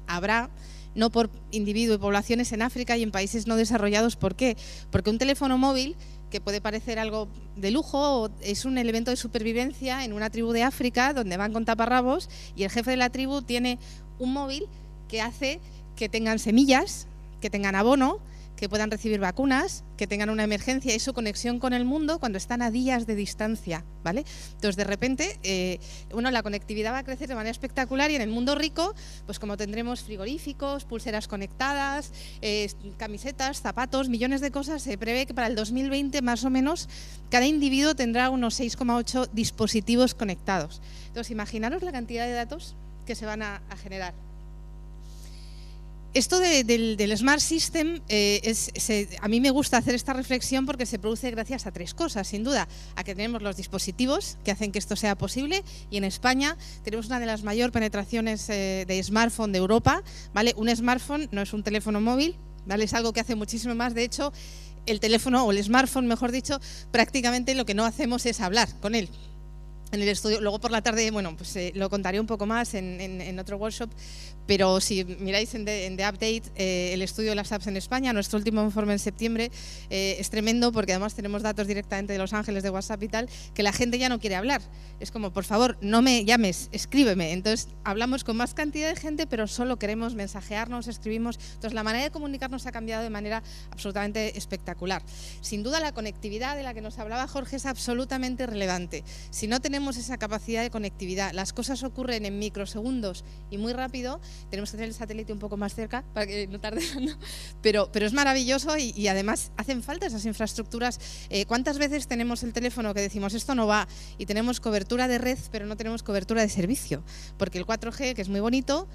habrá, no por individuo y poblaciones, en África y en países no desarrollados. ¿Por qué? Porque un teléfono móvil, que puede parecer algo de lujo, es un elemento de supervivencia en una tribu de África donde van con taparrabos y el jefe de la tribu tiene un móvil que hace que tengan semillas, que tengan abono, que puedan recibir vacunas, que tengan una emergencia y su conexión con el mundo cuando están a días de distancia, ¿vale? Entonces, de repente, bueno, la conectividad va a crecer de manera espectacular y en el mundo rico, pues como tendremos frigoríficos, pulseras conectadas, camisetas, zapatos, millones de cosas, se prevé que para el 2020 más o menos cada individuo tendrá unos 6,8 dispositivos conectados. Entonces, imaginaros la cantidad de datos que se van a generar. Esto del Smart System, a mí me gusta hacer esta reflexión porque se produce gracias a tres cosas, sin duda. A que tenemos los dispositivos que hacen que esto sea posible y en España tenemos una de las mayores penetraciones de smartphone de Europa, ¿vale? Un smartphone no es un teléfono móvil, ¿vale? Es algo que hace muchísimo más. De hecho, el teléfono o el smartphone, mejor dicho, prácticamente lo que no hacemos es hablar con él. En el estudio, luego por la tarde, bueno, pues lo contaré un poco más en otro workshop, pero si miráis en The Update, el estudio de las apps en España, nuestro último informe en septiembre, es tremendo porque además tenemos datos directamente de Los Ángeles, de WhatsApp y tal, que la gente ya no quiere hablar. Es como, por favor, no me llames, escríbeme. Entonces, hablamos con más cantidad de gente, pero solo queremos mensajearnos, escribimos. Entonces, la manera de comunicarnos ha cambiado de manera absolutamente espectacular. Sin duda, la conectividad de la que nos hablaba Jorge es absolutamente relevante. Si no tenemos esa capacidad de conectividad, las cosas ocurren en microsegundos y muy rápido, tenemos que tener el satélite un poco más cerca para que no tarde, ¿no? Pero es maravilloso y además hacen falta esas infraestructuras. ¿Cuántas veces tenemos el teléfono que decimos esto no va y tenemos cobertura de red pero no tenemos cobertura de servicio? Porque el 4G, que es muy bonito,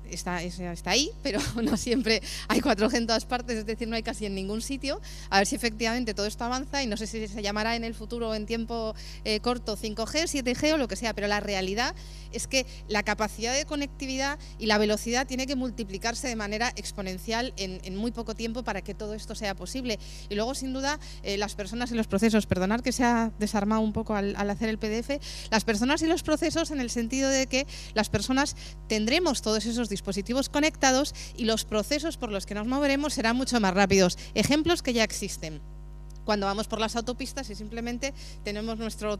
está ahí, pero no siempre hay 4G en todas partes, es decir, no hay casi en ningún sitio. A ver si efectivamente todo esto avanza y no sé si se llamará en el futuro en tiempo corto 5G, 7G o lo que sea, pero la realidad es que la capacidad de conectividad y la velocidad tiene que multiplicarse de manera exponencial en muy poco tiempo para que todo esto sea posible. Y luego, sin duda, las personas y los procesos, perdonad que se ha desarmado un poco al hacer el PDF, las personas y los procesos en el sentido de que las personas tendremos todos esos dispositivos conectados y los procesos por los que nos moveremos serán mucho más rápidos. Ejemplos que ya existen. cuando vamos por las autopistas y simplemente tenemos nuestro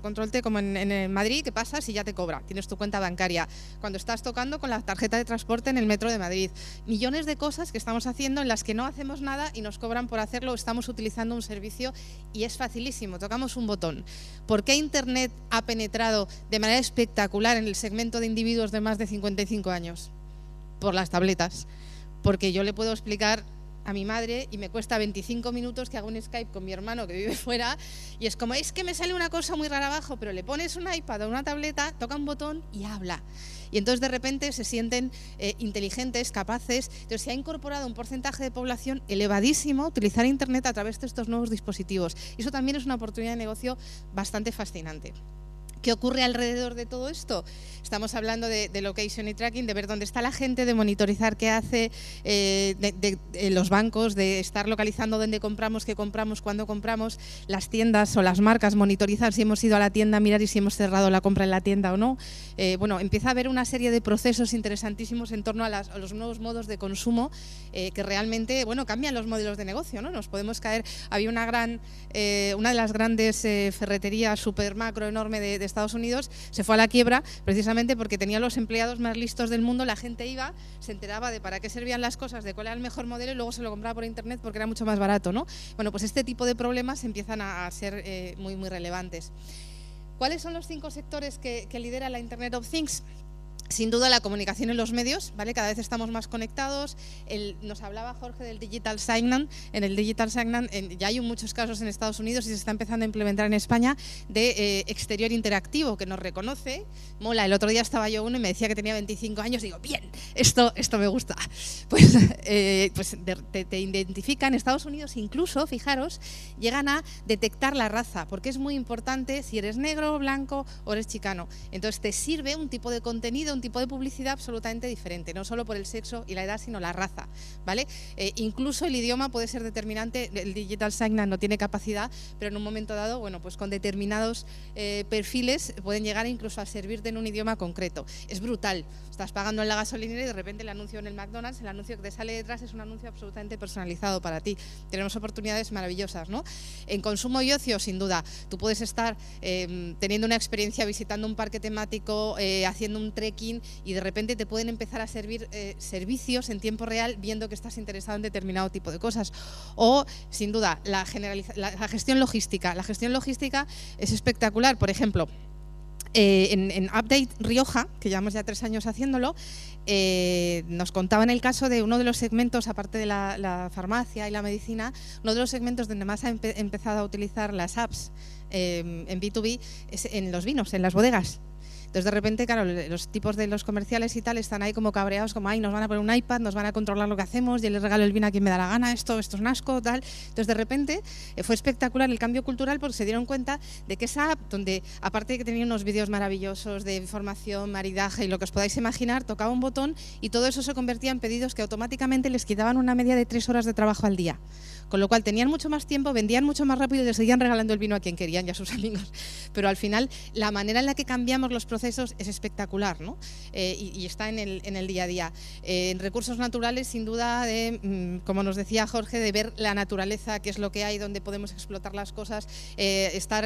control T como en Madrid, que pasas y ya te cobra, tienes tu cuenta bancaria. Cuando estás tocando con la tarjeta de transporte en el metro de Madrid. Millones de cosas que estamos haciendo en las que no hacemos nada y nos cobran por hacerlo, estamos utilizando un servicio y es facilísimo, tocamos un botón. ¿Por qué Internet ha penetrado de manera espectacular en el segmento de individuos de más de 55 años? Por las tabletas. Porque yo le puedo explicar a mi madre y me cuesta 25 minutos que haga un Skype con mi hermano que vive fuera y es como, es que me sale una cosa muy rara abajo, pero le pones un iPad o una tableta, toca un botón y habla. Y entonces de repente se sienten inteligentes, capaces. Entonces se ha incorporado un porcentaje de población elevadísimo a utilizar Internet a través de estos nuevos dispositivos. Y eso también es una oportunidad de negocio bastante fascinante. ¿Qué ocurre alrededor de todo esto? Estamos hablando de location y tracking, de ver dónde está la gente, de monitorizar qué hace de los bancos, de estar localizando dónde compramos, qué compramos, cuándo compramos, las tiendas o las marcas, monitorizar si hemos ido a la tienda, mirar y si hemos cerrado la compra en la tienda o no. Bueno, empieza a haber una serie de procesos interesantísimos en torno a los nuevos modos de consumo que realmente, bueno, cambian los modelos de negocio, ¿no? Nos podemos caer. Había una de las grandes ferreterías super macro enorme de Estados Unidos, se fue a la quiebra precisamente porque tenía los empleados más listos del mundo, la gente iba, se enteraba de para qué servían las cosas, de cuál era el mejor modelo y luego se lo compraba por internet porque era mucho más barato, ¿no? Bueno, pues este tipo de problemas empiezan a ser muy, muy relevantes. ¿Cuáles son los 5 sectores que lidera la Internet of Things? Sin duda la comunicación en los medios, ¿vale? Cada vez estamos más conectados. Nos hablaba Jorge del Digital Signal. En el Digital Signal ya hay muchos casos en Estados Unidos y se está empezando a implementar en España de exterior interactivo que nos reconoce. Mola, el otro día estaba yo uno y me decía que tenía 25 años y digo, bien, esto me gusta. Pues te identifican. En Estados Unidos incluso, fijaros, llegan a detectar la raza porque es muy importante si eres negro, blanco o eres chicano. Entonces te sirve un tipo de contenido, un tipo de publicidad absolutamente diferente, no solo por el sexo y la edad, sino la raza, ¿vale? Incluso el idioma puede ser determinante. El Digital Signal no tiene capacidad, pero en un momento dado, bueno, pues con determinados perfiles pueden llegar incluso a servirte en un idioma concreto. Es brutal. Estás pagando en la gasolinera y de repente el anuncio en el McDonald's, el anuncio que te sale detrás es un anuncio absolutamente personalizado para ti. Tenemos oportunidades maravillosas, ¿no? En consumo y ocio, sin duda, tú puedes estar teniendo una experiencia visitando un parque temático, haciendo un trekking y de repente te pueden empezar a servir servicios en tiempo real viendo que estás interesado en determinado tipo de cosas. O, sin duda, la gestión logística. La gestión logística es espectacular. Por ejemplo, en Update Rioja, que llevamos ya 3 años haciéndolo, nos contaban el caso de uno de los segmentos, aparte de la farmacia y la medicina, uno de los segmentos donde más ha empezado a utilizar las apps en B2B es en los vinos, en las bodegas. Entonces, de repente, claro, los tipos de los comerciales y tal están ahí como cabreados, como, ay, nos van a poner un iPad, nos van a controlar lo que hacemos, yo les regalo el vino a quien me da la gana, esto es un asco, tal. Entonces, de repente, fue espectacular el cambio cultural porque se dieron cuenta de que esa app, donde, aparte de que tenía unos vídeos maravillosos de información, maridaje y lo que os podáis imaginar, tocaba un botón y todo eso se convertía en pedidos que automáticamente les quitaban una media de 3 horas de trabajo al día. Con lo cual tenían mucho más tiempo, vendían mucho más rápido y les seguían regalando el vino a quien querían y a sus amigos. Pero al final, la manera en la que cambiamos los procesos es espectacular, ¿no? Y está en el día a día. En recursos naturales, sin duda, como nos decía Jorge, de ver la naturaleza, qué es lo que hay, dónde podemos explotar las cosas, estar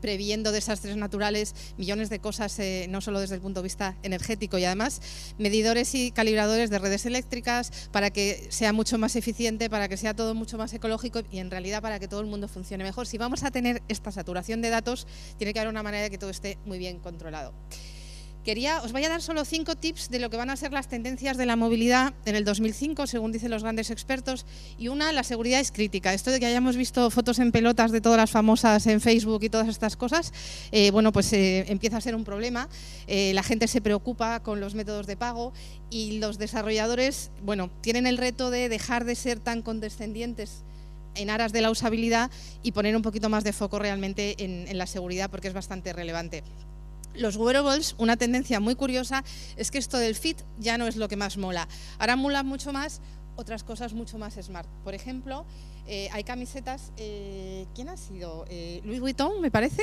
previendo desastres naturales, millones de cosas, no solo desde el punto de vista energético, y además medidores y calibradores de redes eléctricas para que sea mucho más eficiente, para que sea todo mucho más ecológico y en realidad para que todo el mundo funcione mejor. Si vamos a tener esta saturación de datos, tiene que haber una manera de que todo esté muy bien controlado. Os voy a dar solo 5 tips de lo que van a ser las tendencias de la movilidad en el 2005, según dicen los grandes expertos. Y una, la seguridad es crítica. Esto de que hayamos visto fotos en pelotas de todas las famosas en Facebook y todas estas cosas, bueno, pues empieza a ser un problema. La gente se preocupa con los métodos de pago y los desarrolladores, bueno, tienen el reto de dejar de ser tan condescendientes en aras de la usabilidad y poner un poquito más de foco realmente en la seguridad, porque es bastante relevante. Los wearables, una tendencia muy curiosa es que esto del fit ya no es lo que más mola. Ahora mola mucho más otras cosas mucho más smart. Por ejemplo, hay camisetas, ¿quién ha sido? Louis Vuitton, me parece,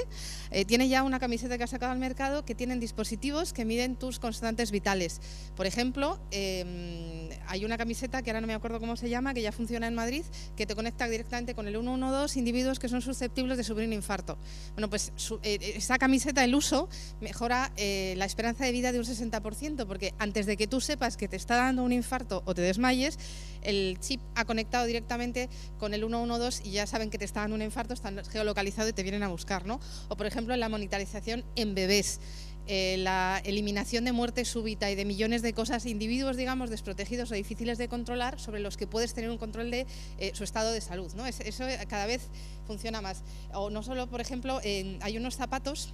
tiene ya una camiseta que ha sacado al mercado que tienen dispositivos que miden tus constantes vitales. Por ejemplo, hay una camiseta que ahora no me acuerdo cómo se llama, que ya funciona en Madrid, que te conecta directamente con el 112, individuos que son susceptibles de sufrir un infarto. Bueno, pues esa camiseta, el uso, mejora la esperanza de vida de un 60%, porque antes de que tú sepas que te está dando un infarto o te desmayes, el chip ha conectado directamente con el 112 y ya saben que te está dando un infarto, están geolocalizados y te vienen a buscar, ¿no? O, por ejemplo, la monitorización en bebés. La eliminación de muerte súbita y de millones de cosas, individuos, digamos, desprotegidos o difíciles de controlar, sobre los que puedes tener un control de su estado de salud, ¿no? Eso cada vez funciona más. O no solo, por ejemplo, hay unos zapatos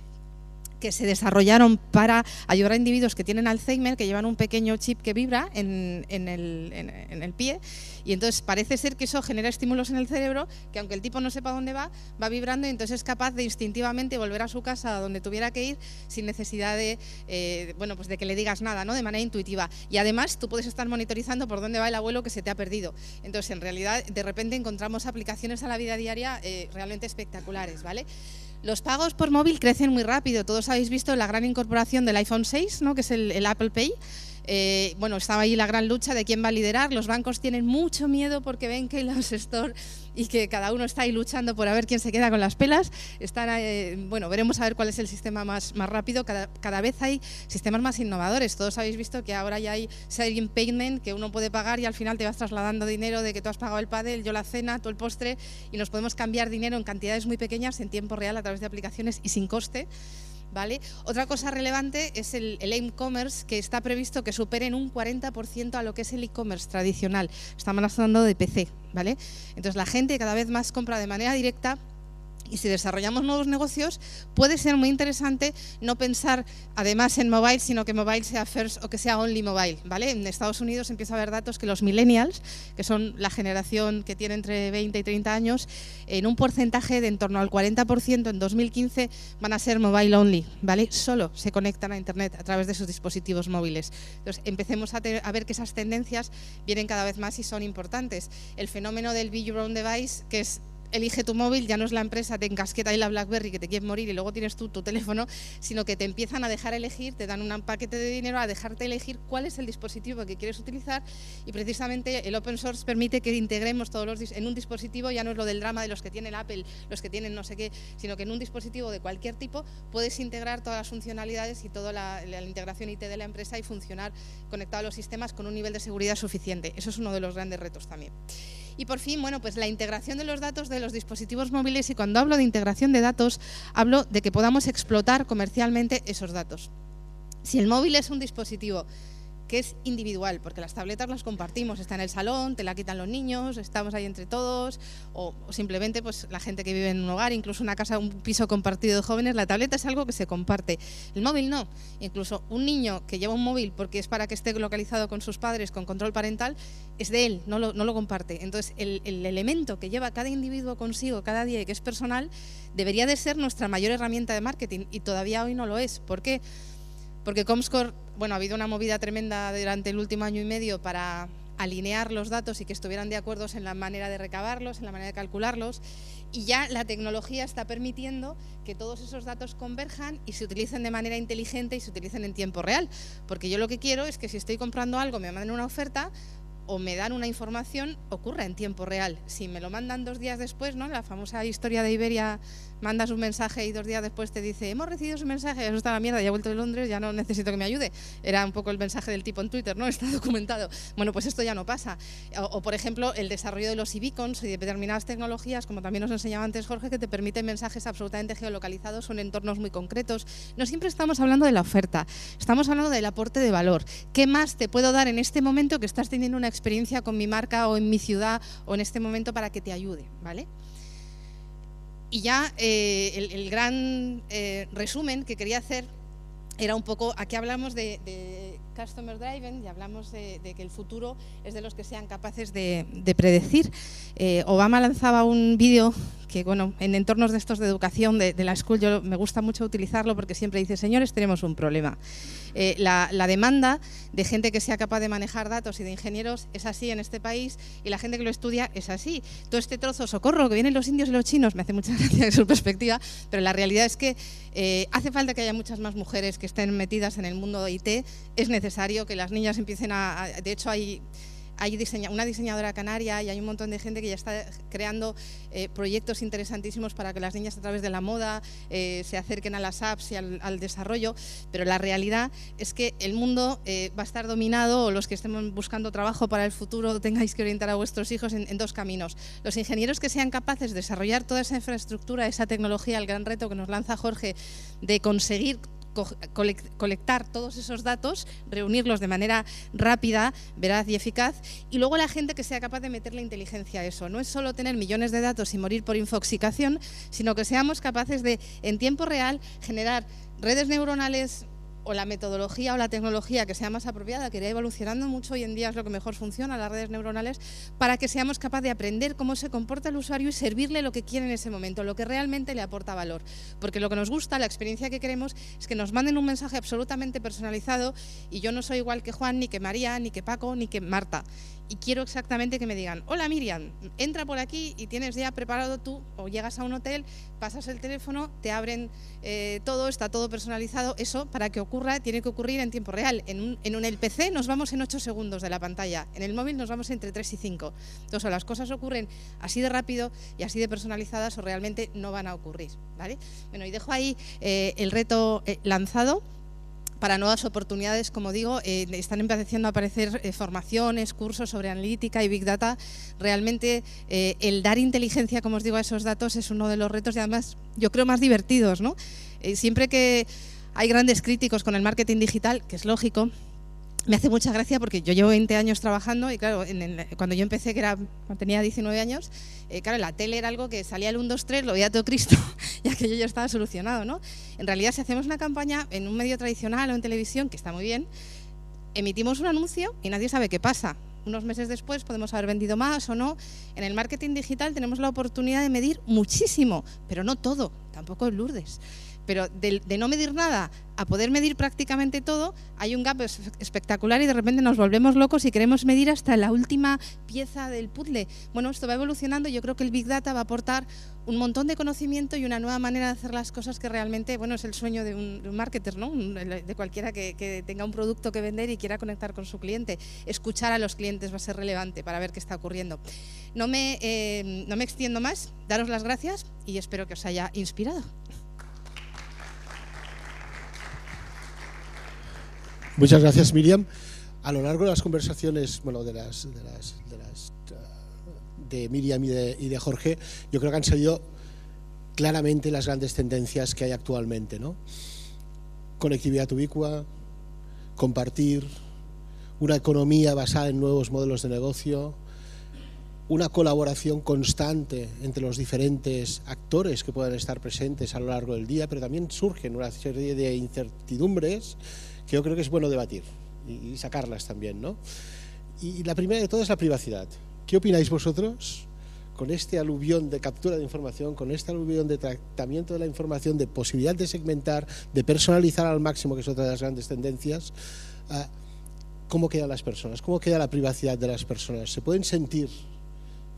que se desarrollaron para ayudar a individuos que tienen Alzheimer, que llevan un pequeño chip que vibra en el pie, y entonces parece ser que eso genera estímulos en el cerebro que, aunque el tipo no sepa dónde va vibrando, y entonces es capaz de instintivamente volver a su casa, a donde tuviera que ir, sin necesidad de, bueno, pues de que le digas nada, ¿no? De manera intuitiva. Y además tú puedes estar monitorizando por dónde va el abuelo que se te ha perdido. Entonces, en realidad, de repente encontramos aplicaciones a la vida diaria realmente espectaculares, ¿vale? Los pagos por móvil crecen muy rápido. Todos habéis visto la gran incorporación del iPhone 6, ¿no? Que es el Apple Pay. Bueno, estaba ahí la gran lucha de quién va a liderar. Los bancos tienen mucho miedo porque ven que los store y que cada uno está ahí luchando por a ver quién se queda con las pelas. Bueno, veremos a ver cuál es el sistema más rápido. Cada vez hay sistemas más innovadores. Todos habéis visto que ahora ya hay sharing payment, que uno puede pagar y al final te vas trasladando dinero de que tú has pagado el pádel, yo la cena, tú el postre, y nos podemos cambiar dinero en cantidades muy pequeñas en tiempo real a través de aplicaciones y sin coste. ¿Vale? Otra cosa relevante es el e-commerce, que está previsto que supere en un 40% a lo que es el e-commerce tradicional. Estamos hablando de PC, ¿vale? Entonces la gente cada vez más compra de manera directa. Y si desarrollamos nuevos negocios, puede ser muy interesante no pensar además en mobile, sino que mobile sea first o que sea only mobile, ¿vale? En Estados Unidos empieza a haber datos que los millennials, que son la generación que tiene entre 20 y 30 años, en un porcentaje de en torno al 40% en 2015 van a ser mobile only, ¿vale? Solo se conectan a Internet a través de sus dispositivos móviles. Entonces, empecemos a ver que esas tendencias vienen cada vez más y son importantes. El fenómeno del Be Your Own Device, que es elige tu móvil, ya no es la empresa, te encasqueta ahí la BlackBerry que te quiere morir y luego tienes tú tu teléfono, sino que te empiezan a dejar elegir, te dan un paquete de dinero a dejarte elegir cuál es el dispositivo que quieres utilizar, y precisamente el open source permite que integremos todos en un dispositivo. Ya no es lo del drama de los que tienen Apple, los que tienen no sé qué, sino que en un dispositivo de cualquier tipo puedes integrar todas las funcionalidades y toda la integración IT de la empresa y funcionar conectado a los sistemas con un nivel de seguridad suficiente. Eso es uno de los grandes retos también. Y por fin, bueno, pues la integración de los datos de los dispositivos móviles, y cuando hablo de integración de datos, hablo de que podamos explotar comercialmente esos datos. Si el móvil es un dispositivo que es individual, porque las tabletas las compartimos, está en el salón, te la quitan los niños, estamos ahí entre todos, o simplemente pues la gente que vive en un hogar, incluso una casa, un piso compartido de jóvenes, la tableta es algo que se comparte. El móvil no. Incluso un niño que lleva un móvil porque es para que esté localizado con sus padres con control parental, es de él, no lo comparte. Entonces, el elemento que lleva cada individuo consigo cada día y que es personal, debería de ser nuestra mayor herramienta de marketing, y todavía hoy no lo es. ¿Por qué? Porque Comscore, bueno, ha habido una movida tremenda durante el último año y medio para alinear los datos y que estuvieran de acuerdo en la manera de recabarlos, en la manera de calcularlos, y ya la tecnología está permitiendo que todos esos datos converjan y se utilicen de manera inteligente y se utilicen en tiempo real. Porque yo lo que quiero es que si estoy comprando algo, me manden una oferta o me dan una información, ocurra en tiempo real. Si me lo mandan 2 días después, ¿no? La famosa historia de Iberia, mandas un mensaje y 2 días después te dice hemos recibido su mensaje, eso está la mierda, ya he vuelto de Londres, ya no necesito que me ayude. Era un poco el mensaje del tipo en Twitter, ¿no? Está documentado. Bueno, pues esto ya no pasa. O por ejemplo, el desarrollo de los e-beacons y de determinadas tecnologías, como también nos enseñaba antes Jorge, que te permiten mensajes absolutamente geolocalizados en entornos muy concretos. No siempre estamos hablando de la oferta, estamos hablando del aporte de valor. ¿Qué más te puedo dar en este momento que estás teniendo una experiencia con mi marca o en mi ciudad o en este momento para que te ayude, ¿vale? Y ya el gran resumen que quería hacer era un poco, aquí hablamos de Customer Driven y hablamos de que el futuro es de los que sean capaces de predecir. Obama lanzaba un vídeo que, bueno, en entornos de estos de educación, de la school, me gusta mucho utilizarlo porque siempre dice, señores, tenemos un problema. La demanda de gente que sea capaz de manejar datos y de ingenieros es así en este país, y la gente que lo estudia es así. Todo este trozo, socorro, que vienen los indios y los chinos, me hace mucha gracia su perspectiva, pero la realidad es que hace falta que haya muchas más mujeres que estén metidas en el mundo de IT. Es necesario que las niñas empiecen de hecho hay una diseñadora canaria y hay un montón de gente que ya está creando proyectos interesantísimos para que las niñas a través de la moda se acerquen a las apps y al desarrollo, pero la realidad es que el mundo va a estar dominado, o los que estemos buscando trabajo para el futuro tengáis que orientar a vuestros hijos en dos caminos. Los ingenieros que sean capaces de desarrollar toda esa infraestructura, esa tecnología, el gran reto que nos lanza Jorge de conseguir colectar todos esos datos, reunirlos de manera rápida, veraz y eficaz, y luego la gente que sea capaz de meterle inteligencia a eso. No es solo tener millones de datos y morir por infoxicación, sino que seamos capaces de, en tiempo real, generar redes neuronales o la metodología o la tecnología que sea más apropiada, que irá evolucionando mucho, hoy en día es lo que mejor funciona, las redes neuronales, para que seamos capaces de aprender cómo se comporta el usuario y servirle lo que quiere en ese momento, lo que realmente le aporta valor. Porque lo que nos gusta, la experiencia que queremos, es que nos manden un mensaje absolutamente personalizado, y yo no soy igual que Juan, ni que María, ni que Paco, ni que Marta. Y quiero exactamente que me digan, hola Miriam, entra por aquí y tienes ya preparado tú, o llegas a un hotel, pasas el teléfono, te abren todo, está todo personalizado. Eso, para que ocurra, tiene que ocurrir en tiempo real. En el PC nos vamos en 8 segundos de la pantalla, en el móvil nos vamos entre 3 y 5. Entonces, o las cosas ocurren así de rápido y así de personalizadas, o realmente no van a ocurrir, ¿vale? Bueno, y dejo ahí el reto lanzado. Para nuevas oportunidades, como digo, están empezando a aparecer formaciones, cursos sobre analítica y Big Data. Realmente el dar inteligencia, como os digo, a esos datos es uno de los retos, y además yo creo más divertidos, ¿no? Siempre que hay grandes críticos con el marketing digital, que es lógico, me hace mucha gracia porque yo llevo 20 años trabajando y claro, cuando yo empecé, cuando tenía 19 años, claro, la tele era algo que salía el 1, 2, 3, lo veía todo Cristo, y aquello ya estaba solucionado, ¿no? En realidad, si hacemos una campaña en un medio tradicional o en televisión, que está muy bien, emitimos un anuncio y nadie sabe qué pasa. Unos meses después podemos haber vendido más o no. En el marketing digital tenemos la oportunidad de medir muchísimo, pero no todo, tampoco es Lourdes. Pero de no medir nada a poder medir prácticamente todo, hay un gap espectacular, y de repente nos volvemos locos y queremos medir hasta la última pieza del puzzle. Bueno, esto va evolucionando, y yo creo que el Big Data va a aportar un montón de conocimiento y una nueva manera de hacer las cosas que realmente, bueno, es el sueño de un marketer, ¿no? De cualquiera que tenga un producto que vender y quiera conectar con su cliente. Escuchar a los clientes va a ser relevante para ver qué está ocurriendo. No me extiendo más, daros las gracias y espero que os haya inspirado. Muchas gracias, Miriam. A lo largo de las conversaciones, bueno, de Miriam y de Jorge, yo creo que han salido claramente las grandes tendencias que hay actualmente, ¿no? Conectividad ubicua, compartir, una economía basada en nuevos modelos de negocio, una colaboración constante entre los diferentes actores que puedan estar presentes a lo largo del día, pero también surgen una serie de incertidumbres que yo creo que es bueno debatir y sacarlas también, ¿no? Y la primera de todas es la privacidad. ¿Qué opináis vosotros con este aluvión de captura de información, con este aluvión de tratamiento de la información, de posibilidad de segmentar, de personalizar al máximo, que es otra de las grandes tendencias? ¿Cómo quedan las personas? ¿Cómo queda la privacidad de las personas? ¿Se pueden sentir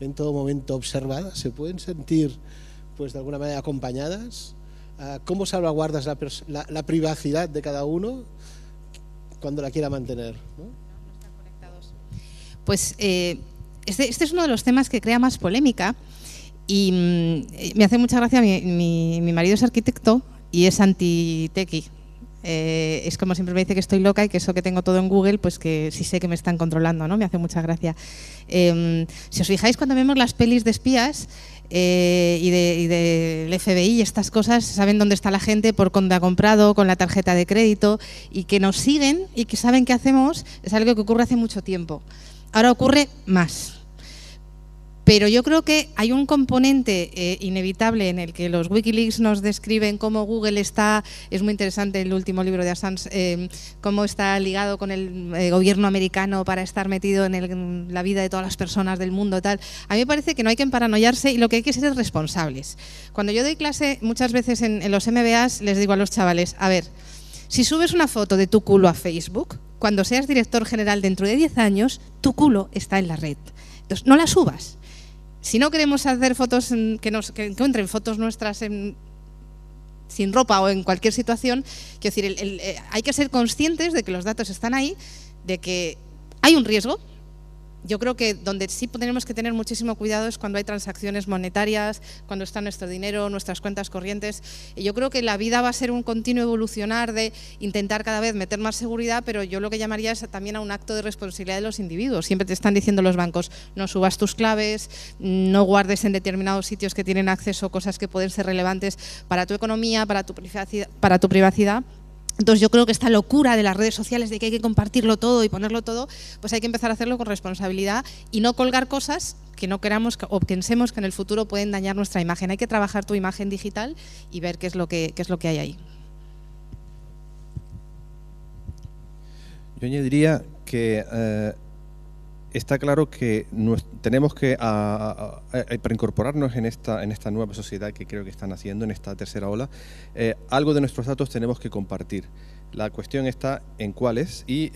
en todo momento observadas? ¿Se pueden sentir, pues, de alguna manera acompañadas? ¿Cómo salvaguardas la privacidad de cada uno cuando la quiera mantener, ¿no? No están conectados. Pues este es uno de los temas que crea más polémica, y me hace mucha gracia. Mi marido es arquitecto y es anti-tequi. Es como siempre me dice que estoy loca y que eso que tengo todo en Google, pues que sí sé que me están controlando, ¿no? Me hace mucha gracia. Si os fijáis, cuando vemos las pelis de espías y del FBI y estas cosas, saben dónde está la gente, por dónde ha comprado, con la tarjeta de crédito, y que nos siguen y que saben qué hacemos, es algo que ocurre hace mucho tiempo. Ahora ocurre más. Pero yo creo que hay un componente inevitable en el que los Wikileaks nos describen cómo Google es muy interesante el último libro de Assange, cómo está ligado con el gobierno americano para estar metido en la vida de todas las personas del mundo, tal. A mí me parece que no hay que paranoiarse y lo que hay que ser es responsables. Cuando yo doy clase, muchas veces en los MBAs les digo a los chavales, a ver, si subes una foto de tu culo a Facebook, cuando seas director general dentro de 10 años, tu culo está en la red. Entonces, no la subas. Si no queremos hacer fotos que encuentren fotos nuestras sin ropa o en cualquier situación, quiero decir, hay que ser conscientes de que los datos están ahí, de que hay un riesgo. Yo creo que donde sí tenemos que tener muchísimo cuidado es cuando hay transacciones monetarias, cuando está nuestro dinero, nuestras cuentas corrientes. Y yo creo que la vida va a ser un continuo evolucionar de intentar cada vez meter más seguridad, pero yo lo que llamaría es también a un acto de responsabilidad de los individuos. Siempre te están diciendo los bancos, no subas tus claves, no guardes en determinados sitios que tienen acceso a cosas que pueden ser relevantes para tu economía, para tu privacidad. Entonces yo creo que esta locura de las redes sociales de que hay que compartirlo todo y ponerlo todo, pues hay que empezar a hacerlo con responsabilidad y no colgar cosas que no queramos o pensemos que en el futuro pueden dañar nuestra imagen. Hay que trabajar tu imagen digital y ver qué es lo que hay ahí. Yo añadiría que está claro que tenemos que, para incorporarnos en esta nueva sociedad que creo que están haciendo, en esta tercera ola, algo de nuestros datos tenemos que compartir. La cuestión está en cuáles y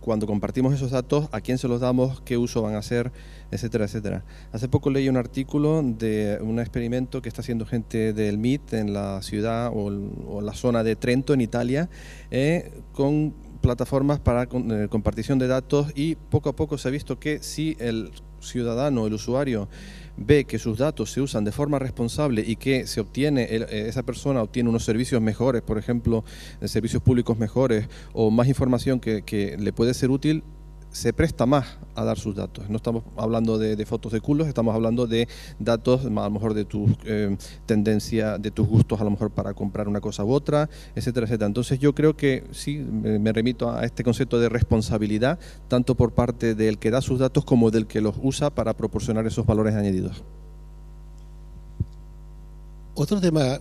cuando compartimos esos datos, a quién se los damos, qué uso van a hacer, etcétera, etcétera. Hace poco leí un artículo de un experimento que está haciendo gente del MIT en la ciudad o en la zona de Trento, en Italia, con plataformas para compartición de datos, y poco a poco se ha visto que si el ciudadano, el usuario, ve que sus datos se usan de forma responsable y que esa persona obtiene unos servicios mejores, por ejemplo, servicios públicos mejores o más información que le puede ser útil, se presta más a dar sus datos. No estamos hablando de fotos de culos, estamos hablando de datos a lo mejor de tus tendencias, de tus gustos a lo mejor para comprar una cosa u otra, etcétera, etcétera. Entonces yo creo que sí, me remito a este concepto de responsabilidad, tanto por parte del que da sus datos como del que los usa para proporcionar esos valores añadidos. Otro tema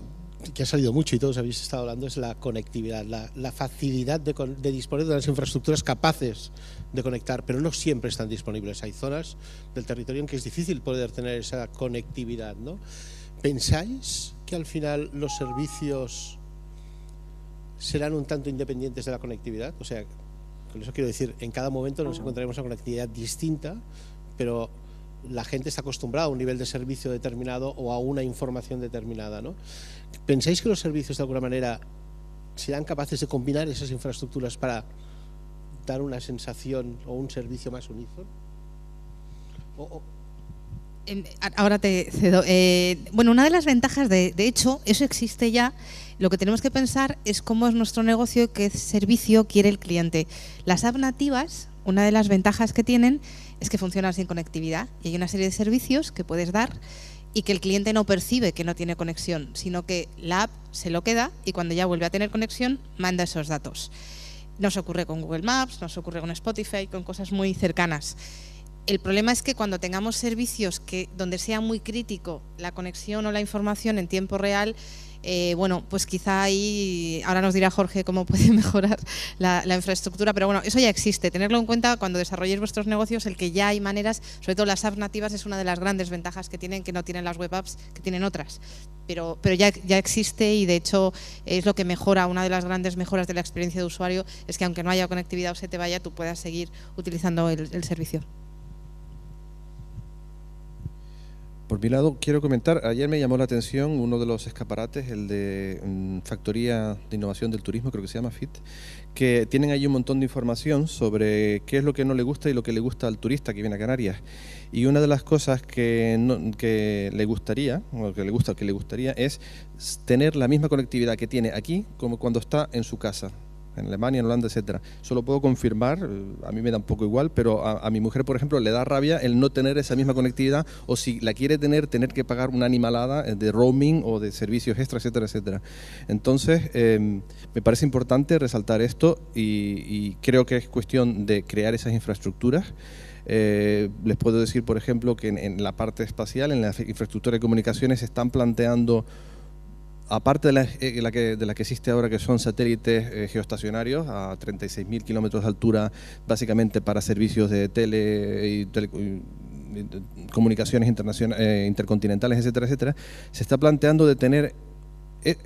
que ha salido mucho y todos habéis estado hablando es la conectividad, la facilidad de disponer de las infraestructuras capaces de conectar, pero no siempre están disponibles. Hay zonas del territorio en que es difícil poder tener esa conectividad, ¿no? ¿Pensáis que al final los servicios serán un tanto independientes de la conectividad? O sea, con eso quiero decir, en cada momento nos encontraremos una conectividad distinta, pero la gente está acostumbrada a un nivel de servicio determinado o a una información determinada, ¿no? ¿Pensáis que los servicios de alguna manera serán capaces de combinar esas infraestructuras para dar una sensación o un servicio más unísono? Ahora te cedo. Bueno, una de las ventajas, de hecho, eso existe ya. Lo que tenemos que pensar es cómo es nuestro negocio, qué servicio quiere el cliente. Las apps nativas, una de las ventajas que tienen es que funcionan sin conectividad y hay una serie de servicios que puedes dar y que el cliente no percibe que no tiene conexión, sino que la app se lo queda y cuando ya vuelve a tener conexión manda esos datos. Nos ocurre con Google Maps, nos ocurre con Spotify, con cosas muy cercanas. El problema es que cuando tengamos servicios donde sea muy crítico la conexión o la información en tiempo real, bueno, pues quizá ahí, ahora nos dirá Jorge cómo puede mejorar la infraestructura, pero bueno, eso ya existe. Tenerlo en cuenta cuando desarrolléis vuestros negocios, el que ya hay maneras, sobre todo las apps nativas es una de las grandes ventajas que no tienen las web apps, que tienen otras. Pero ya existe y de hecho es lo que mejora, una de las grandes mejoras de la experiencia de usuario es que aunque no haya conectividad o se te vaya, tú puedas seguir utilizando el servicio. Por mi lado, quiero comentar, ayer me llamó la atención uno de los escaparates, el de Factoría de Innovación del Turismo, creo que se llama FIT, que tienen ahí un montón de información sobre qué es lo que no le gusta y lo que le gusta al turista que viene a Canarias. Y una de las cosas que le gustaría, o que le gustaría es tener la misma conectividad que tiene aquí como cuando está en su casa, en Alemania, en Holanda, etcétera. Eso lo puedo confirmar, a mí me da un poco igual, pero a mi mujer, por ejemplo, le da rabia el no tener esa misma conectividad, o si la quiere tener que pagar una animalada de roaming o de servicios extra, etcétera, etcétera. Entonces, me parece importante resaltar esto y creo que es cuestión de crear esas infraestructuras. Les puedo decir, por ejemplo, que en la parte espacial, en la infraestructura de comunicaciones, se están planteando, aparte de la que existe ahora, que son satélites geoestacionarios a 36.000 kilómetros de altura, básicamente para servicios de comunicaciones intercontinentales, etcétera, etcétera, se está planteando de tener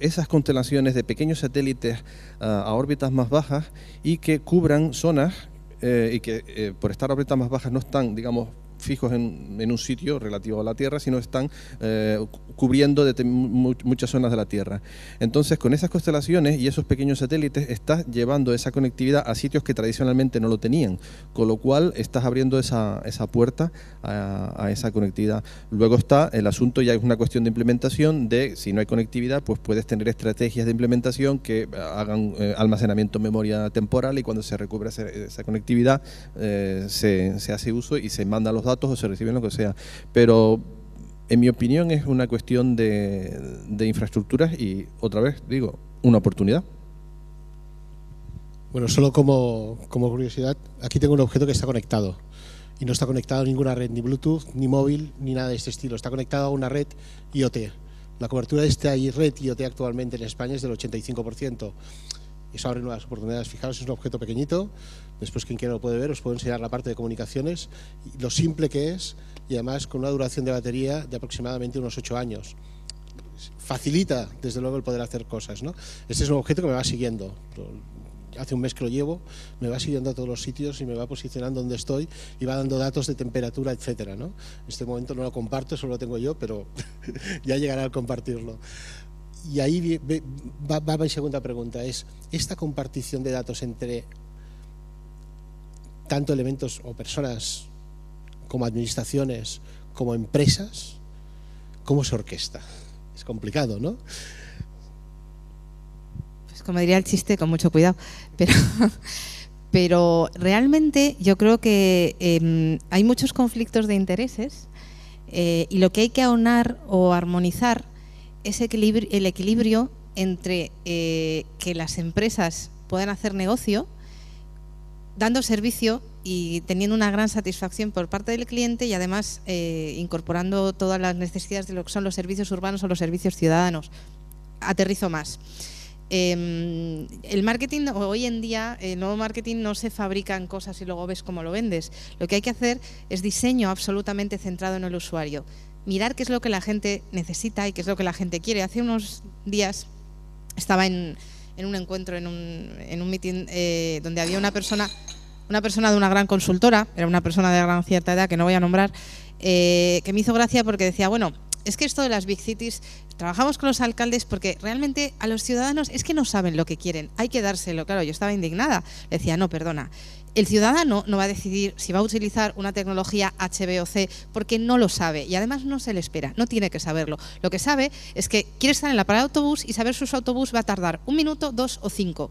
esas constelaciones de pequeños satélites a órbitas más bajas y que cubran zonas y que por estar a órbitas más bajas no están, digamos, fijos en un sitio relativo a la Tierra, sino están cubriendo muchas zonas de la Tierra. Entonces, con esas constelaciones y esos pequeños satélites, estás llevando esa conectividad a sitios que tradicionalmente no lo tenían, con lo cual estás abriendo esa puerta a esa conectividad. Luego está el asunto, ya es una cuestión de implementación, de si no hay conectividad, pues puedes tener estrategias de implementación que hagan almacenamiento en memoria temporal, y cuando se recupera esa conectividad se hace uso y se mandan los datos o se reciben, lo que sea. Pero en mi opinión es una cuestión de infraestructuras y, otra vez digo, una oportunidad. Bueno, solo como curiosidad, aquí tengo un objeto que está conectado y no está conectado a ninguna red, ni Bluetooth, ni móvil, ni nada de este estilo. Está conectado a una red IoT. La cobertura de esta red IoT actualmente en España es del 85%. Eso abre nuevas oportunidades. Fijaros, es un objeto pequeñito. Después, quien quiera lo puede ver. Os puedo enseñar la parte de comunicaciones, lo simple que es, y además con una duración de batería de aproximadamente unos 8 años. Facilita, desde luego, el poder hacer cosas, ¿no? Este es un objeto que me va siguiendo. Hace un mes que lo llevo, me va siguiendo a todos los sitios y me va posicionando donde estoy y va dando datos de temperatura, etcétera, ¿no? En este momento no lo comparto, solo lo tengo yo, pero ya llegará al compartirlo. Y ahí va mi segunda pregunta, es esta compartición de datos entre tanto elementos o personas como administraciones, como empresas, ¿cómo se orquesta? Es complicado, ¿no? Pues como diría el chiste, con mucho cuidado. Pero realmente yo creo que hay muchos conflictos de intereses y lo que hay que aunar o armonizar es el equilibrio entre que las empresas puedan hacer negocio dando servicio y teniendo una gran satisfacción por parte del cliente, y además incorporando todas las necesidades de lo que son los servicios urbanos o los servicios ciudadanos. Aterrizo más. El marketing hoy en día, el nuevo marketing no se fabrican cosas y luego ves cómo lo vendes. Lo que hay que hacer es diseño absolutamente centrado en el usuario. Mirar qué es lo que la gente necesita y qué es lo que la gente quiere. Hace unos días estaba en un encuentro, en un meeting donde había una persona de una gran consultora, era una persona de gran cierta edad que no voy a nombrar, que me hizo gracia porque decía, bueno, es que esto de las big cities, trabajamos con los alcaldes porque realmente a los ciudadanos es que no saben lo que quieren, hay que dárselo. Claro, yo estaba indignada, le decía, no, perdona, el ciudadano no va a decidir si va a utilizar una tecnología H, B o C porque no lo sabe y además no se le espera, no tiene que saberlo. Lo que sabe es que quiere estar en la parada de autobús y saber si su autobús va a tardar 1 minuto, 2 o 5.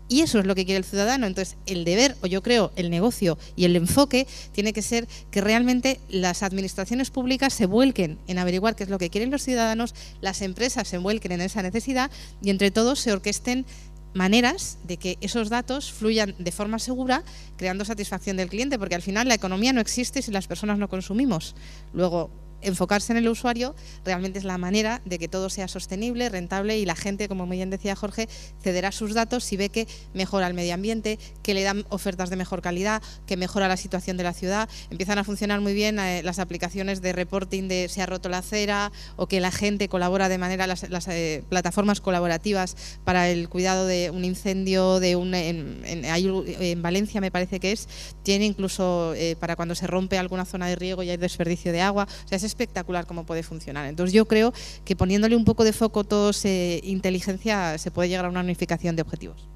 Y eso es lo que quiere el ciudadano. Entonces, el deber, o yo creo, el negocio y el enfoque tiene que ser que realmente las administraciones públicas se vuelquen en averiguar qué es lo que quieren los ciudadanos, las empresas se vuelquen en esa necesidad y entre todos se orquesten maneras de que esos datos fluyan de forma segura, creando satisfacción del cliente, porque al final la economía no existe si las personas no consumimos. Luego, enfocarse en el usuario realmente es la manera de que todo sea sostenible, rentable, y la gente, como muy bien decía Jorge, cederá sus datos si ve que mejora el medio ambiente, que le dan ofertas de mejor calidad, que mejora la situación de la ciudad. Empiezan a funcionar muy bien las aplicaciones de reporting de se ha roto la acera o que la gente colabora de manera, las plataformas colaborativas para el cuidado de un incendio, en Valencia me parece que tiene incluso para cuando se rompe alguna zona de riego y hay desperdicio de agua. O sea, es espectacular cómo puede funcionar. Entonces yo creo que poniéndole un poco de foco todos inteligencia se puede llegar a una unificación de objetivos.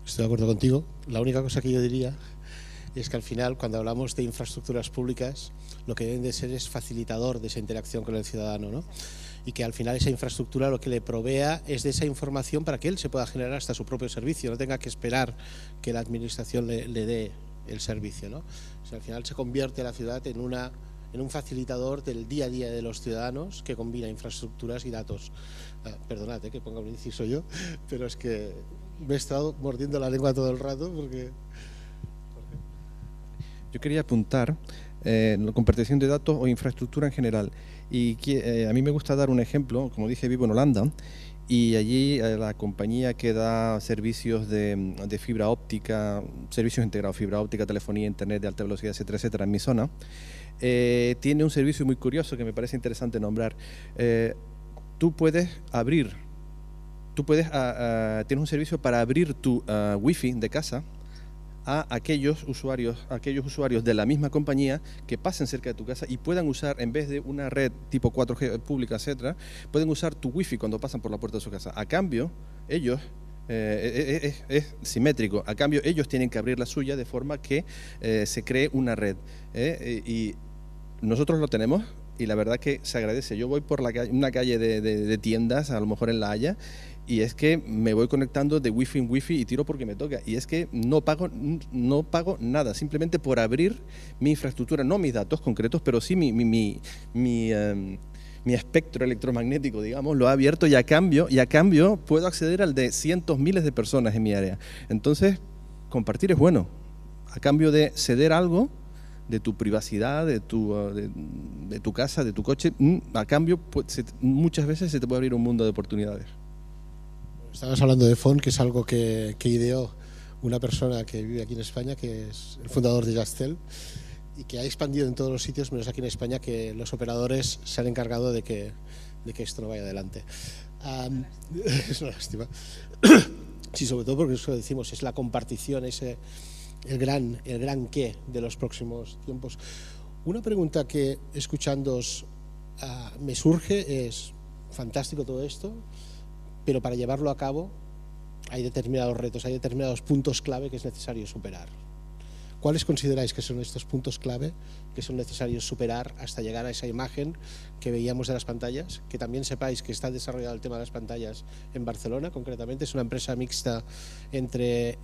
Estoy de acuerdo contigo. La única cosa que yo diría es que al final, cuando hablamos de infraestructuras públicas, lo que deben de ser es facilitador de esa interacción con el ciudadano, ¿no? Y que al final esa infraestructura lo que le provea es de esa información para que él se pueda generar hasta su propio servicio, no tenga que esperar que la administración le dé el servicio, ¿no? O sea, al final se convierte la ciudad en un facilitador del día a día de los ciudadanos que combina infraestructuras y datos. Perdonad que ponga un inciso yo, pero es que me he estado mordiendo la lengua todo el rato porque... Yo quería apuntar la compartición de datos o infraestructura en general. Y a mí me gusta dar un ejemplo. Como dije, vivo en Holanda y allí la compañía que da servicios de fibra óptica, servicios integrados, fibra óptica, telefonía, internet de alta velocidad, etcétera, etcétera, en mi zona, tiene un servicio muy curioso que me parece interesante nombrar. Tú puedes abrir, tienes un servicio para abrir tu wifi de casa a aquellos usuarios de la misma compañía que pasen cerca de tu casa y puedan usar, en vez de una red tipo 4G pública, etcétera, pueden usar tu wifi cuando pasan por la puerta de su casa. A cambio, ellos, es simétrico, a cambio ellos tienen que abrir la suya de forma que se cree una red. Y nosotros lo tenemos y la verdad que se agradece. Yo voy por una calle de tiendas, a lo mejor en La Haya, y es que me voy conectando de wifi en wifi y tiro porque me toca. Y es que no pago nada, simplemente por abrir mi infraestructura, no mis datos concretos, pero sí mi espectro electromagnético, digamos, lo he abierto y a cambio puedo acceder al de cientos, miles de personas en mi área. Entonces, compartir es bueno. A cambio de ceder algo de tu privacidad, de tu casa, de tu coche, a cambio muchas veces se te puede abrir un mundo de oportunidades. Estabas hablando de FON, que es algo que ideó una persona que vive aquí en España, que es el fundador de Yastel, y que ha expandido en todos los sitios, menos aquí en España, que los operadores se han encargado de que esto no vaya adelante. Es una lástima. Sí, sobre todo porque eso decimos, es la compartición, el gran qué de los próximos tiempos. Una pregunta que, escuchándoos, me surge es, fantástico todo esto, pero para llevarlo a cabo hay determinados retos, hay determinados puntos clave que es necesario superar. ¿Cuáles consideráis que son estos puntos clave que son necesarios superar hasta llegar a esa imagen que veíamos de las pantallas? Que también sepáis que está desarrollado el tema de las pantallas en Barcelona, concretamente. Es una empresa mixta entre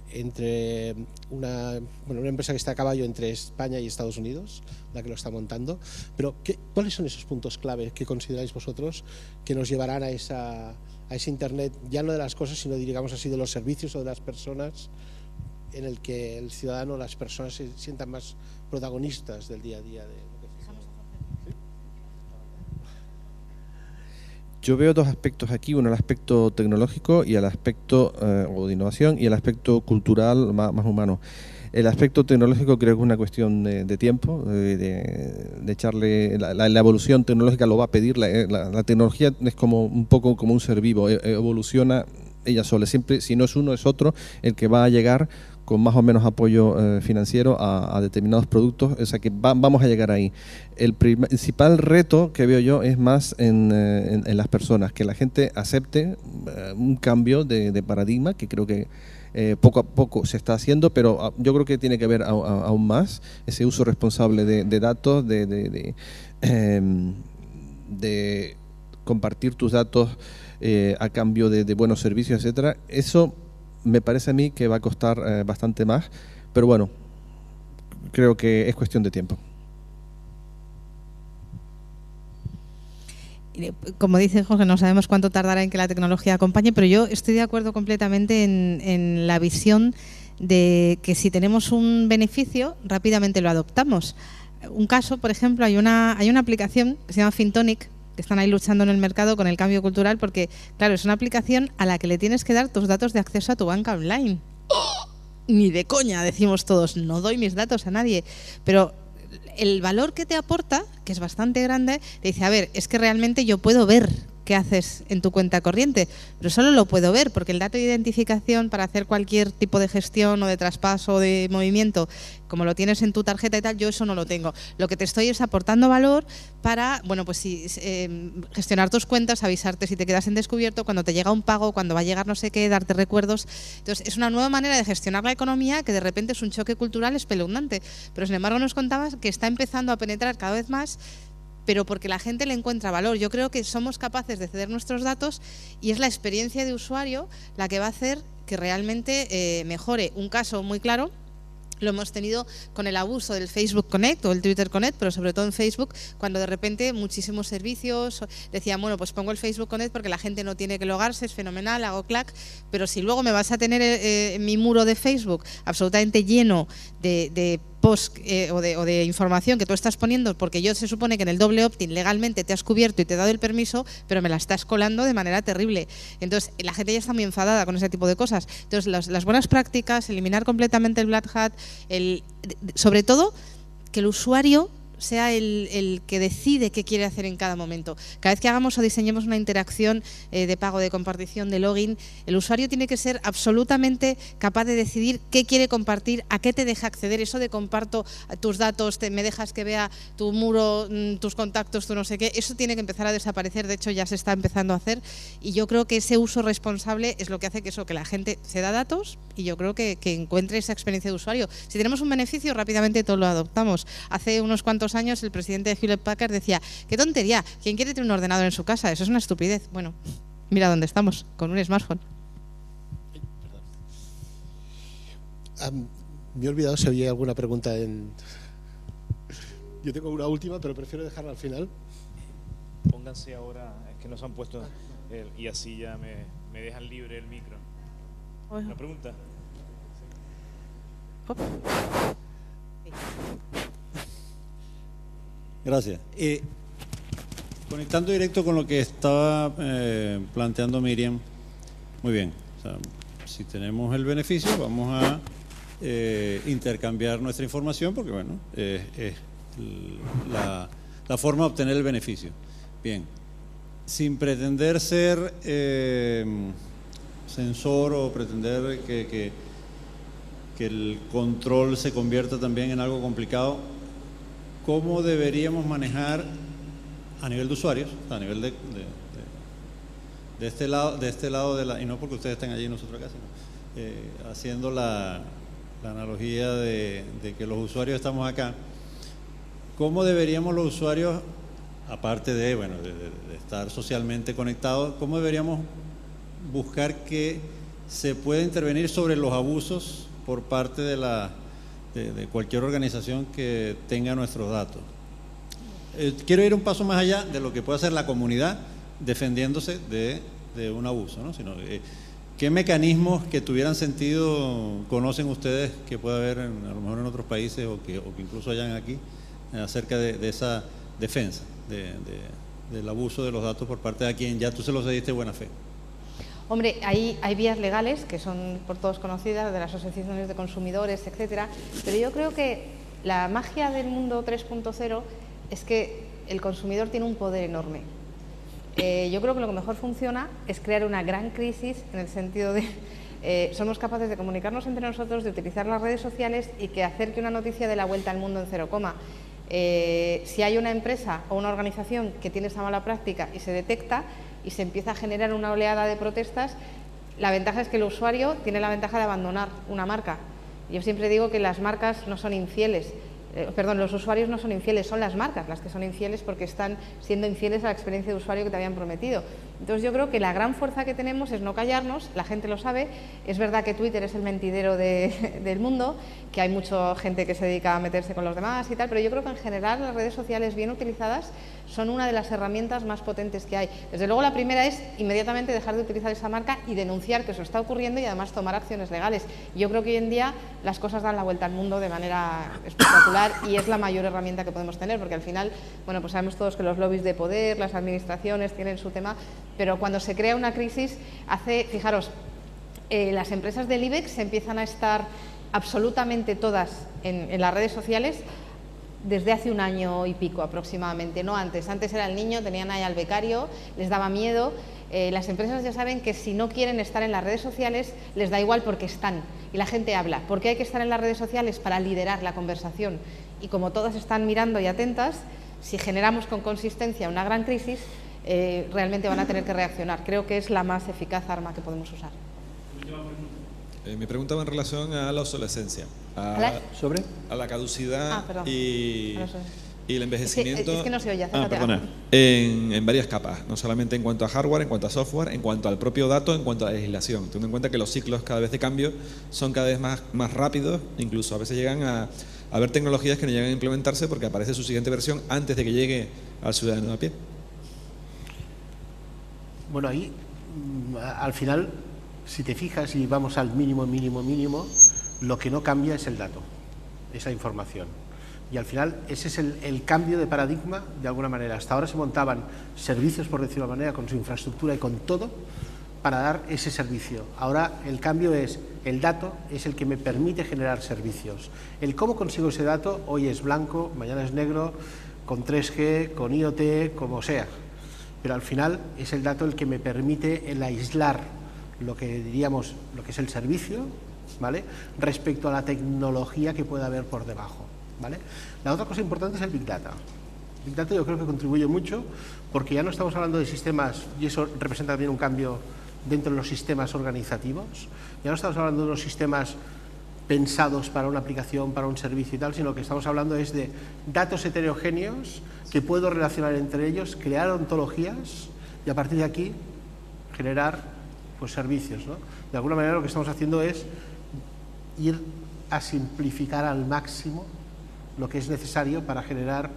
una empresa que está a caballo entre España y Estados Unidos, la que lo está montando. Pero, ¿cuáles son esos puntos clave que consideráis vosotros que nos llevarán a ese Internet, ya no de las cosas, sino digamos así de los servicios o de las personas, en el que el ciudadano, las personas se sientan más protagonistas del día a día de lo que hacemos? Yo veo dos aspectos aquí, uno el aspecto tecnológico y el aspecto o de innovación y el aspecto cultural más humano. El aspecto tecnológico creo que es una cuestión de tiempo, de echarle la evolución tecnológica lo va a pedir. La tecnología es como un poco como un ser vivo, evoluciona ella sola. Siempre, si no es uno, es otro el que va a llegar con más o menos apoyo financiero a determinados productos, o sea que vamos a llegar ahí. El principal reto que veo yo es más en las personas, que la gente acepte un cambio de paradigma, que creo que poco a poco se está haciendo, pero yo creo que tiene que haber aún más ese uso responsable de datos, de compartir tus datos a cambio de buenos servicios, etcétera. Eso me parece a mí que va a costar bastante más, pero bueno, creo que es cuestión de tiempo. Como dice Jorge, no sabemos cuánto tardará en que la tecnología acompañe, pero yo estoy de acuerdo completamente en la visión de que si tenemos un beneficio, rápidamente lo adoptamos. Un caso, por ejemplo, hay una aplicación que se llama Fintonic, que están ahí luchando en el mercado con el cambio cultural, porque, claro, es una aplicación a la que le tienes que dar tus datos de acceso a tu banca online. ¡Oh! Ni de coña, decimos todos, no doy mis datos a nadie, pero el valor que te aporta, que es bastante grande, te dice, a ver, es que realmente yo puedo ver qué haces en tu cuenta corriente, pero solo lo puedo ver porque el dato de identificación para hacer cualquier tipo de gestión o de traspaso o de movimiento, como lo tienes en tu tarjeta y tal, yo eso no lo tengo. Lo que te estoy es aportando valor para, bueno, pues gestionar tus cuentas, avisarte si te quedas en descubierto, cuando te llega un pago, cuando va a llegar no sé qué, darte recuerdos. Entonces, es una nueva manera de gestionar la economía que de repente es un choque cultural espeluznante. Pero, sin embargo, nos contabas que está empezando a penetrar cada vez más, pero porque la gente le encuentra valor. Yo creo que somos capaces de ceder nuestros datos y es la experiencia de usuario la que va a hacer que realmente mejore. Un caso muy claro lo hemos tenido con el abuso del Facebook Connect o el Twitter Connect, pero sobre todo en Facebook, cuando de repente muchísimos servicios decían, bueno, pues pongo el Facebook Connect porque la gente no tiene que logarse, es fenomenal, hago clac, pero si luego me vas a tener mi muro de Facebook absolutamente lleno de post o de información que tú estás poniendo, porque yo se supone que en el doble opt-in legalmente te has cubierto y te he dado el permiso, pero me la estás colando de manera terrible. Entonces, la gente ya está muy enfadada con ese tipo de cosas. Entonces, las buenas prácticas, eliminar completamente el Black Hat, sobre todo que el usuario sea el que decide qué quiere hacer en cada momento. Cada vez que hagamos o diseñemos una interacción de pago, de compartición, de login, el usuario tiene que ser absolutamente capaz de decidir qué quiere compartir, a qué te deja acceder. Eso de comparto tus datos, me dejas que vea tu muro, tus contactos, tu no sé qué, eso tiene que empezar a desaparecer. De hecho, ya se está empezando a hacer, y yo creo que ese uso responsable es lo que hace que la gente ceda datos, y yo creo que encuentre esa experiencia de usuario. Si tenemos un beneficio, rápidamente todos lo adoptamos. Hace unos cuantos años el presidente de Hewlett Packard decía: qué tontería, ¿quién quiere tener un ordenador en su casa? Eso es una estupidez. Bueno, mira dónde estamos, con un smartphone. Me he olvidado si había alguna pregunta en... Yo tengo una última, pero prefiero dejarla al final. Pónganse ahora, es que nos han puesto y así ya me dejan libre el micro. ¿Una pregunta? Gracias. Conectando directo con lo que estaba planteando Miriam, muy bien. O sea, si tenemos el beneficio, vamos a intercambiar nuestra información, porque bueno, es la forma de obtener el beneficio. Bien, sin pretender ser censor o pretender que el control se convierta también en algo complicado, ¿cómo deberíamos manejar a nivel de usuarios, a nivel de este lado de la, y no porque ustedes estén allí y nosotros acá, sino haciendo la analogía de que los usuarios estamos acá, ¿cómo deberíamos los usuarios, aparte de estar socialmente conectados, cómo deberíamos buscar que se pueda intervenir sobre los abusos por parte de cualquier organización que tenga nuestros datos? Quiero ir un paso más allá de lo que puede hacer la comunidad defendiéndose de un abuso, ¿no? Sino, ¿qué mecanismos que tuvieran sentido conocen ustedes que puede haber a lo mejor en otros países o que incluso hayan aquí acerca de esa defensa del abuso de los datos por parte de quien ya tú se los diste de buena fe? Hombre, hay vías legales que son por todos conocidas, de las asociaciones de consumidores, etcétera, pero yo creo que la magia del mundo 3.0 es que el consumidor tiene un poder enorme. Yo creo que lo que mejor funciona es crear una gran crisis en el sentido de somos capaces de comunicarnos entre nosotros, de utilizar las redes sociales y que hacer que una noticia dé la vuelta al mundo en 0, si hay una empresa o una organización que tiene esa mala práctica y se detecta y se empieza a generar una oleada de protestas, la ventaja es que el usuario tiene la ventaja de abandonar una marca. Yo siempre digo que las marcas no son infieles, los usuarios no son infieles, son las marcas las que son infieles porque están siendo infieles a la experiencia de usuario que te habían prometido. Entonces yo creo que la gran fuerza que tenemos es no callarnos, la gente lo sabe, es verdad que Twitter es el mentidero del mundo, que hay mucha gente que se dedica a meterse con los demás y tal, pero yo creo que en general las redes sociales bien utilizadas son una de las herramientas más potentes que hay. Desde luego la primera es inmediatamente dejar de utilizar esa marca y denunciar que eso está ocurriendo y además tomar acciones legales. Yo creo que hoy en día las cosas dan la vuelta al mundo de manera espectacular y es la mayor herramienta que podemos tener, porque al final, bueno, pues sabemos todos que los lobbies de poder, las administraciones tienen su tema, pero cuando se crea una crisis fijaros, las empresas del IBEX empiezan a estar absolutamente todas en las redes sociales desde hace un año y pico aproximadamente, no antes. Antes era el niño, tenían ahí al becario, les daba miedo. Las empresas ya saben que si no quieren estar en las redes sociales les da igual porque están y la gente habla. ¿Por qué hay que estar en las redes sociales? Para liderar la conversación. Y como todas están mirando y atentas, si generamos con consistencia una gran crisis, realmente van a tener que reaccionar. Creo que es la más eficaz arma que podemos usar. Mi pregunta va en relación a la obsolescencia, a la caducidad y el envejecimiento. Es que no se oye, acércate. Perdona. En varias capas, no solamente en cuanto a hardware, en cuanto a software, en cuanto al propio dato, en cuanto a la legislación. Teniendo en cuenta que los ciclos cada vez de cambio son cada vez más rápidos, incluso a veces llegan a haber tecnologías que no llegan a implementarse porque aparece su siguiente versión antes de que llegue al ciudadano a pie. Bueno, ahí al final, si te fijas y vamos al mínimo, lo que no cambia es el dato. esa información. Y al final ese es el cambio de paradigma de alguna manera. Hasta ahora se montaban servicios, por decirlo de alguna manera, con su infraestructura y con todo para dar ese servicio. Ahora el cambio es, el dato es el que me permite generar servicios. El cómo consigo ese dato, hoy es blanco, mañana es negro, con 3G, con IoT, como sea. Pero al final es el dato el que me permite el aislar lo que diríamos, lo que es el servicio, ¿vale?, respecto a la tecnología que pueda haber por debajo, ¿vale? La otra cosa importante es el Big Data. Big Data yo creo que contribuye mucho porque ya no estamos hablando de sistemas, y eso representa también un cambio dentro de los sistemas organizativos, ya no estamos hablando de unos sistemas pensados para una aplicación, para un servicio y tal, sino que estamos hablando es de datos heterogéneos que puedo relacionar entre ellos, crear ontologías y a partir de aquí generar pues servicios, ¿no? De alguna manera lo que estamos haciendo es ir a simplificar al máximo lo que es necesario para generar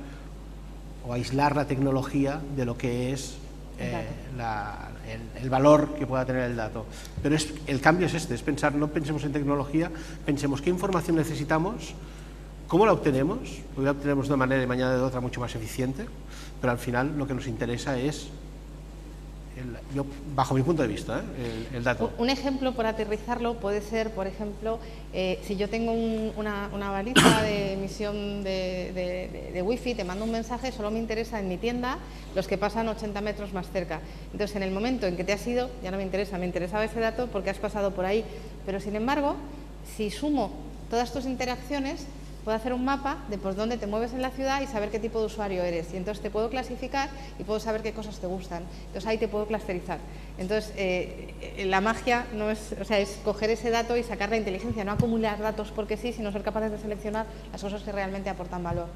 o aislar la tecnología de lo que es el valor que pueda tener el dato. Pero el cambio es este, es pensar, no pensemos en tecnología, pensemos qué información necesitamos, cómo la obtenemos, hoy la obtenemos de una manera y mañana de otra mucho más eficiente, pero al final lo que nos interesa es, yo, bajo mi punto de vista, el dato. Un ejemplo por aterrizarlo puede ser, por ejemplo, si yo tengo una baliza de emisión de wifi, te mando un mensaje, solo me interesa en mi tienda los que pasan 80 metros más cerca. Entonces, en el momento en que te has ido, ya no me interesaba ese dato porque has pasado por ahí. Pero, sin embargo, si sumo todas tus interacciones, puedo hacer un mapa de por dónde te mueves en la ciudad y saber qué tipo de usuario eres. Y entonces te puedo clasificar y puedo saber qué cosas te gustan. Entonces ahí te puedo clusterizar. Entonces la magia no es, o sea, es coger ese dato y sacar la inteligencia, no acumular datos porque sí, sino ser capaces de seleccionar las cosas que realmente aportan valor.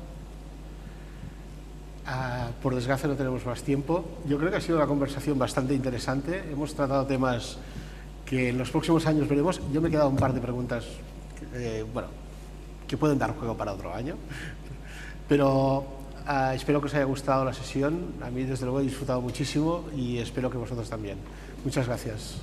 Por desgracia no tenemos más tiempo. Yo creo que ha sido una conversación bastante interesante. Hemos tratado temas que en los próximos años veremos. Yo me he quedado un par de preguntas, que pueden dar juego para otro año, pero espero que os haya gustado la sesión. A mí desde luego he disfrutado muchísimo y espero que vosotros también. Muchas gracias.